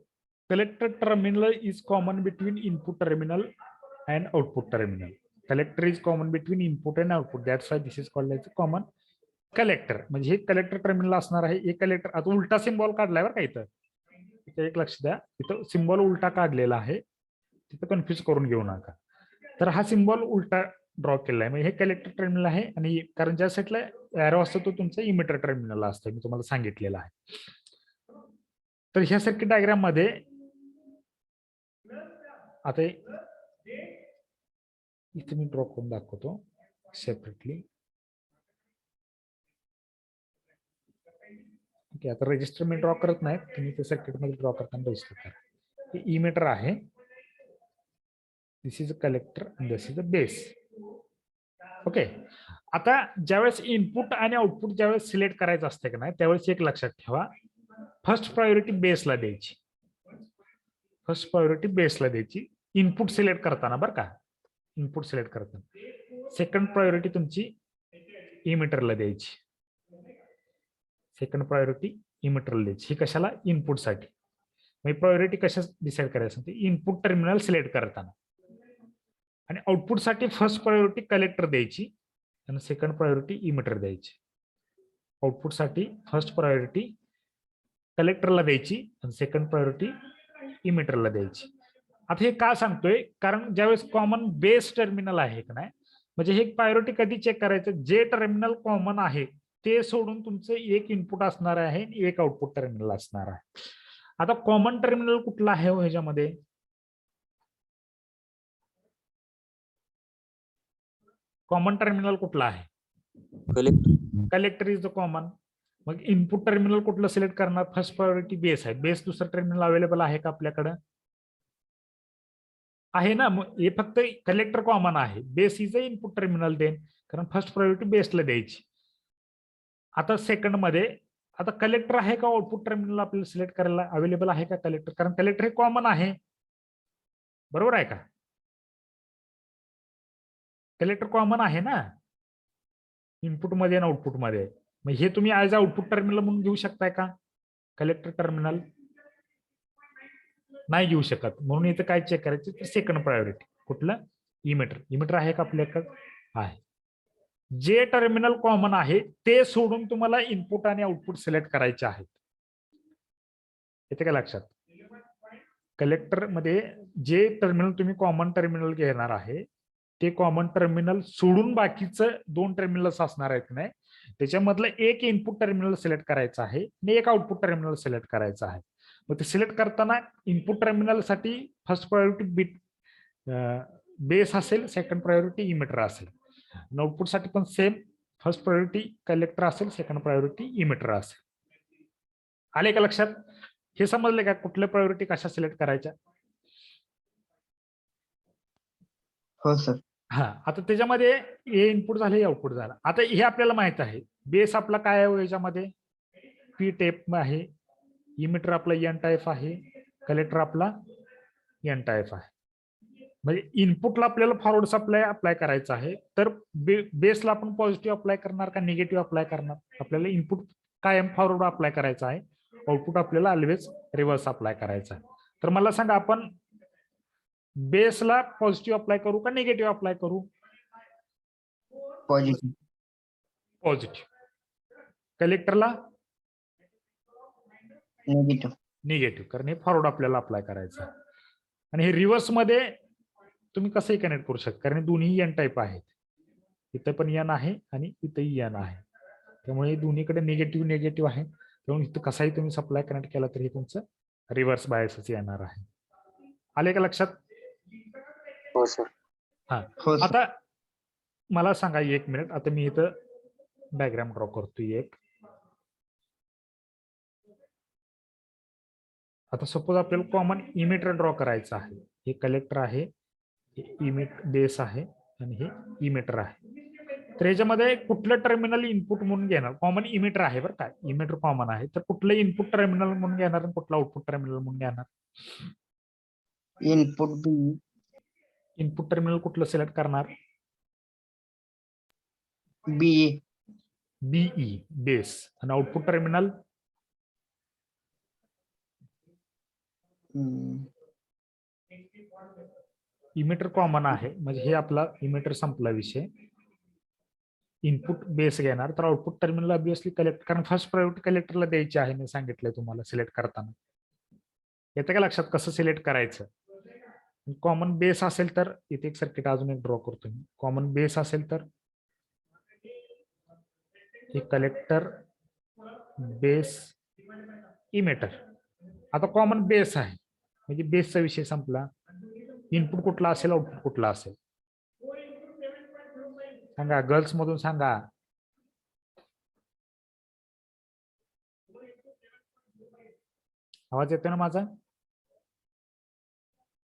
collector terminal is common between input terminal and output terminal. Collector is common between input and output, that's why this is called as common collector. म्हणजे हे कलेक्टर टर्मिनल असणार आहे. एक कलेक्टर, आता उलटा सिम्बॉल काढलाय बरं का इथं एक लक्ष द्या, इथं सिम्बॉल उलटा काढलेला आहे, तिथं कन्फ्युज करून घेऊ नका. तर हा सिम्बॉल उलटा ड्रॉ केला आहे, म्हणजे हे कलेक्टर टर्मिनल आहे आणि कारण ज्या साईडला एरो असतो तो तुमचा इमिटर टर्मिनल असतो, मी तुम्हाला सांगितलेलं आहे. तर ह्या सर्किट डायग्राम मध्ये आता इथे मी ड्रॉ करून दाखवतो सेपरेटली. ओके, आता रजिस्टर मी ड्रॉ करत नाही, तुम्ही ते सर्किट मध्ये ड्रॉ करताना रजिस्टर करा. हे इमिटर आहे, this is a collector and this is a base. Okay, आता ज्यावेळेस इनपुट आणि आउटपुट ज्यावेळेस सिलेक्ट करायचं असते का नाही त्यावेळेस एक लक्षात ठेवा, फर्स्ट प्रायोरिटी बेसला द्यायची. फर्स्ट प्रायोरिटी बेसला द्यायची इनपुट सिलेक्ट करताना बरं का. इनपुट सिलेक्ट करताना सेकंड प्रायोरिटी तुमची इमिटरला द्यायची. सेकंड प्रायोरिटी इमिटरला द्यायची. ही कशाला? इनपुट साठी. म्हणजे प्रायोरिटी कशा डिसाइड करायचं ते इनपुट टर्मिनल सिलेक्ट करताना. आणि आउटपुट साठी फर्स्ट प्रायोरिटी कलेक्टर द्यायची आणि सेकंड प्रायोरिटी इमिटर द्यायची. आउटपुट साठी फर्स्ट प्रायोरिटी कलेक्टरला द्यायची आणि सेकंड प्रायोरिटी इमिटरला द्यायची. आता हे का सांगतोय, कारण ज्यावेळेस कॉमन बेस टर्मिनल आहे का नाही, म्हणजे हे प्रायोरिटी कधी चेक करायचं, जे टर्मिनल कॉमन आहे ते सोडून तुमचं एक इनपुट असणार आहे आणि एक आउटपुट टर्मिनल असणार आहे. आता कॉमन टर्मिनल कुठला आहे ह्याच्यामध्ये? कॉमन टर्मिनल कुठला आहे? Collector. Collector is the common. मग इनपुट टर्मिनल कुठलं सिलेक्ट करणार? फर्स्ट प्रायोरिटी बेस आहे. बेस दुसरं टर्मिनल अवेलेबल आहे का आपल्याकडं? आहे ना. मग हे फक्त कलेक्टर कॉमन आहे. Base is a input terminal then, कारण फर्स्ट प्रायोरिटी बेसला द्यायची. आता सेकंड मध्ये आता कलेक्टर आहे का आउटपुट टर्मिनल आपल्याला सिलेक्ट करायला अवेलेबल आहे का कलेक्टर? कारण कलेक्टर हे कॉमन आहे, बरोबर आहे का? कलेक्टर कॉमन आहे ना इनपुट मध्ये आणि आउटपुट मध्ये. मग हे तुम्ही ऍज आउटपुट टर्मिनल म्हणून घेऊ शकताय का? कलेक्टर टर्मिनल नाही घेऊ शकत. म्हणून इथं काय चेक करायचं? सेकंड प्रायोरिटी कुठलं? इमिटर. इमिटर आहे का आपल्याकडे? आहे. जे टर्मिनल कॉमन आहे ते सोडून तुम्हाला इनपुट आणि आउटपुट सिलेक्ट करायचे आहेत. येते का लक्षात? कलेक्टर मध्ये जे टर्मिनल तुम्ही कॉमन टर्मिनल घेणार आहे ते कॉमन टर्मिनल सोडून बाकीचं 2 टर्मिनल्स असणार आहेत नाही, त्याच्यामधलं एक इनपुट टर्मिनल सिलेक्ट करायचं आहे आणि एक आउटपुट टर्मिनल सिलेक्ट करायचं आहे. मग ते सिलेक्ट करताना इनपुट टर्मिनल साठी फर्स्ट प्रायोरिटी बिट बेस असेल, सेकंड प्रायोरिटी इमिटर असेल. आउटपुट साठी पण सेम, फर्स्ट प्रायोरिटी कलेक्टर असेल, सेकंड प्रायोरिटी इमिटर असेल. आले का लक्षात? हे समजले का कुठल्या प्रायोरिटी कशा सिलेक्ट करायच्या? हो सर. हा. आता त्याच्यामध्ये हे इनपुट झाले, आउटपुट झालं. आता हे आपल्याला माहित आहे बेस आपला काय आहे याच्यामध्ये? पी टाईप आहे, इमिटर आपला एन टाईप आहे, कलेक्टर आपला एन टाईप आहे. म्हणजे इनपुटला आपल्याला फॉरवर्ड सप्लाय अप्लाय करायचा आहे, तर बेसला आपण पॉझिटिव्ह अप्लाय करणार का निगेटिव्ह अप्लाय करणार? आपल्याला इनपुट कायम फॉरवर्ड अप्लाय करायचा आहे, आउटपुट आपल्याला ऑलवेज रिव्हर्स अप्लाय करायचा आहे. तर मला सांगा आपण बेसला पॉझिटिव्ह अप्लाय करू का निगेटिव्ह अप्लाय करू? पॉझिटिव्ह. पॉझिटिव्ह. कलेक्टरला निगेटिव्ह. निगेटिव्ह, कारण हे फॉरवर्ड आपल्याला अप्लाय करायचं आहे. आणि हे रिव्हर्स मध्ये तुम्ही कसंही कनेक्ट करू शकता, कारण दोन्ही एन टाईप आहेत. इथं पण एन आहे आणि इथंही एन आहे, त्यामुळे दोन्हीकडे निगेटिव्ह निगेटिव्ह आहे. त्यामुळे इथं कसाही तुम्ही सप्लाय कनेक्ट केला तरी तुमचं रिव्हर्स बायसच येणार आहे. आले का लक्षात? हो सर. हा. हो सर. आता मला सांगा 1 मिनिट. आता मी इथं डायग्राम ड्रॉ करतोय एक. आता सपोज आपल्याला कॉमन इमिटर ड्रॉ करायचं आहे. हे कलेक्टर आहे, हे इमिट बेस आहे आणि हे इमिटर आहे. तर याच्यामध्ये कुठलं टर्मिनल इनपुट म्हणून घेणार? कॉमन इमिटर आहे बरं का, इमिटर कॉमन आहे. तर कुठलं इनपुट टर्मिनल म्हणून घेणार आणि कुठलं आउटपुट टर्मिनल म्हणून घेणार? Input B. इनपुट टर्मिनल कुठलं सिलेक्ट करणार? बी. BE base. आणि आउटपुट टर्मिनल इमिटर कॉमन आहे, म्हणजे हे आपला इमिटर संपला विषय. इनपुट बेस घेणार, तर आउटपुट टर्मिनल ऑब्विसली कलेक्ट, कारण फर्स्ट प्रायोरिटी कलेक्टरला द्यायची आहे. मी सांगितलंय तुम्हाला सिलेक्ट करताना. येतं का लक्षात कसं सिलेक्ट करायचं? कॉमन बेस असेल तर इथे एक सर्किट अजून एक ड्रॉ करतो मी. कॉमन बेस असेल तर हे कलेक्टर बेस इमिटर. आता कॉमन बेस आहे म्हणजे बेसचा विषय संपला. इनपुट कुठला असेल, आउटपुट कुठला असेल? सांगा, गर्ल्स मधून सांगा. आवाज येतोय ना माझा?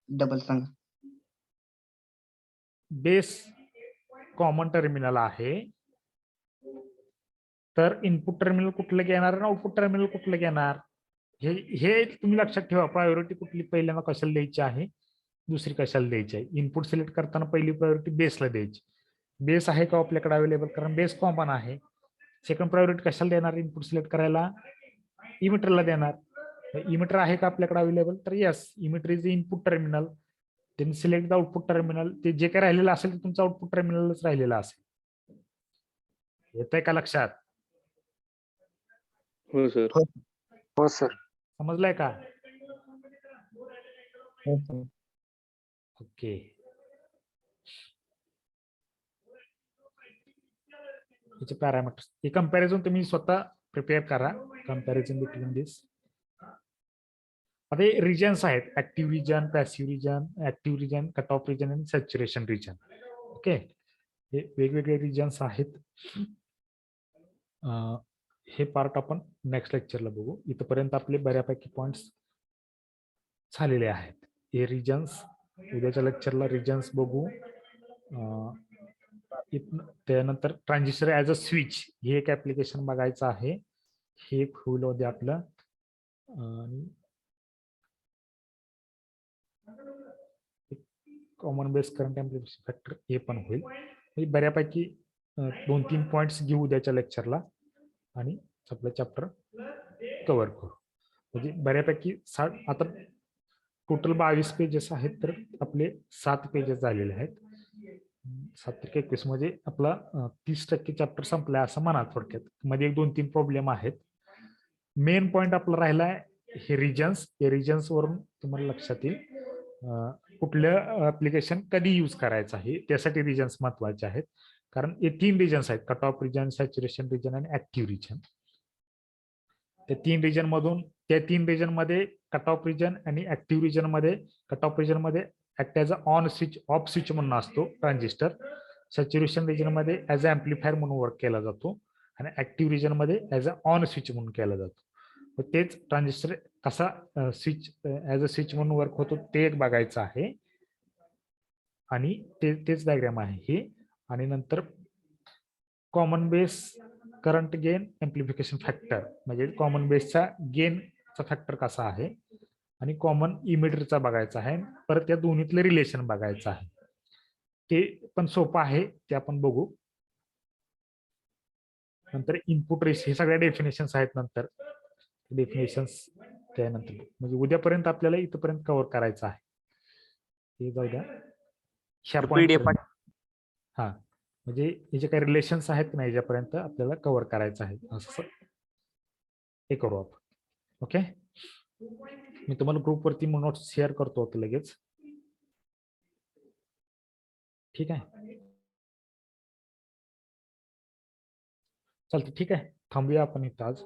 डबल सांगा. बेस कॉमन टर्मिनल आहे, तर इनपुट टर्मिनल कुठलं घेणार आणि आउटपुट टर्मिनल कुठलं घेणार? हे तुम्ही लक्षात ठेवा. प्रायोरिटी कुठली पहिल्यांदा कशाला द्यायची आहे, दुसरी कशाला द्यायची आहे. इनपुट सिलेक्ट करताना पहिली प्रायोरिटी बेसला द्यायची. बेस आहे का आपल्याकडे अवेलेबल? कारण बेस कॉमन आहे. सेकंड प्रायोरिटी कशाला देणार इनपुट सिलेक्ट करायला? इमिटरला देणार. इमिटर आहे का आपल्याकडे अवेलेबल? तर yes, emitter is input terminal. Then select the output terminal. ते जे काही राहिलेलं असेल ते तुमचं आउटपुट टर्मिनलच राहिलेलं असेल. येतंय का लक्षात? हो सर. हो सर. समजलंय का? हो सर. ओके. याचे पॅरामीटर्स, हे कंपॅरिझन तुम्ही स्वतः प्रिपेअर करा. Comparison between this. आता हे रिजन्स आहेत, active region, passive region, active region, cut off region आणि सॅच्युरेशन रिजन. ओके. हे वेगवेगळे रिजन्स आहेत. हे पार्ट आपण नेक्स्ट लेक्चरला बघू. इथपर्यंत आपले बऱ्यापैकी पॉइंट्स झालेले आहेत. हे रिजन्स उद्याच्या लेक्चरला रिजन्स बघू. त्यानंतर ट्रान्झिस्टर ऍज अ स्विच हे एक ऍप्लिकेशन बघायचं आहे. हे एक होईल उद्या आपलं. Common base current amplification factor हे पण होईल. म्हणजे बऱ्यापैकी 2-3 पॉइंट्स घेऊ उद्याच्या लेक्चरला आणि आपलं चॅप्टर कव्हर करू. म्हणजे बऱ्यापैकी आता टोटल 22 पेजेस आहेत, तर आपले 7 पेजेस झालेले आहेत. 7-21 म्हणजे आपला 30% चॅप्टर संपलाय असं म्हणा थोडक्यात. मध्ये 1-2-3 प्रॉब्लेम आहेत. मेन पॉइंट आपला राहिलाय हे रिजन्स. हे रिजन्स वरून तुम्हाला लक्षात येईल कुठलं ऍप्लिकेशन कधी यूज करायचं आहे. त्यासाठी रिजन्स महत्वाचे आहेत. कारण हे 3 रिजन्स आहेत, cut off region, saturation region आणि ऍक्टिव्ह रिजन. त्या 3 रिजन मध्ये कट ऑफ रिजन आणि ऍक्टिव्ह रिजन मध्ये, कट ऑफ रिजन मध्ये act as a on switch, off switch म्हणून असतो ट्रान्झिस्टर. सॅच्युरेशन रिजन मध्ये ऍज अ एम्प्लिफायर म्हणून वर्क केला जातो आणि ऍक्टिव्ह रिजन मध्ये ऍज अ ऑन स्विच म्हणून केला जातो. तेच ट्रान्झिस्टर कसा स्विच ऍज अ स्विच म्हणून वर्क होतो ते एक बघायचं आहे. आणि तेच डायग्राम आहे हे. आणि नंतर common base current gain amplification factor म्हणजे कॉमन बेसचा गेनचा फॅक्टर कसा आहे आणि कॉमन इमिटरचा बघायचा आहे. परत या दोन्हीतलं रिलेशन बघायचं आहे. ते पण सोपं आहे, ते आपण बघू. नंतर इनपुट रेश हे सगळ्या डेफिनेशन्स आहेत. नंतर डेफिनेशन्स त्यानंतर म्हणजे उद्यापर्यंत आपल्याला इथपर्यंत कव्हर करायचं आहे. हे जाऊ द्या. ह्या पॉईंट हा म्हणजे हे जे काही रिलेशन्स आहेत ना याच्यापर्यंत आपल्याला कव्हर करायचं आहे असं हे करू आपण. ओके, मी तुम्हाला ग्रुपवरती नोट्स शेअर करतो आता लगेच. ठीक आहे, चालतं. ठीक आहे, थांबूया आपण इथं आज.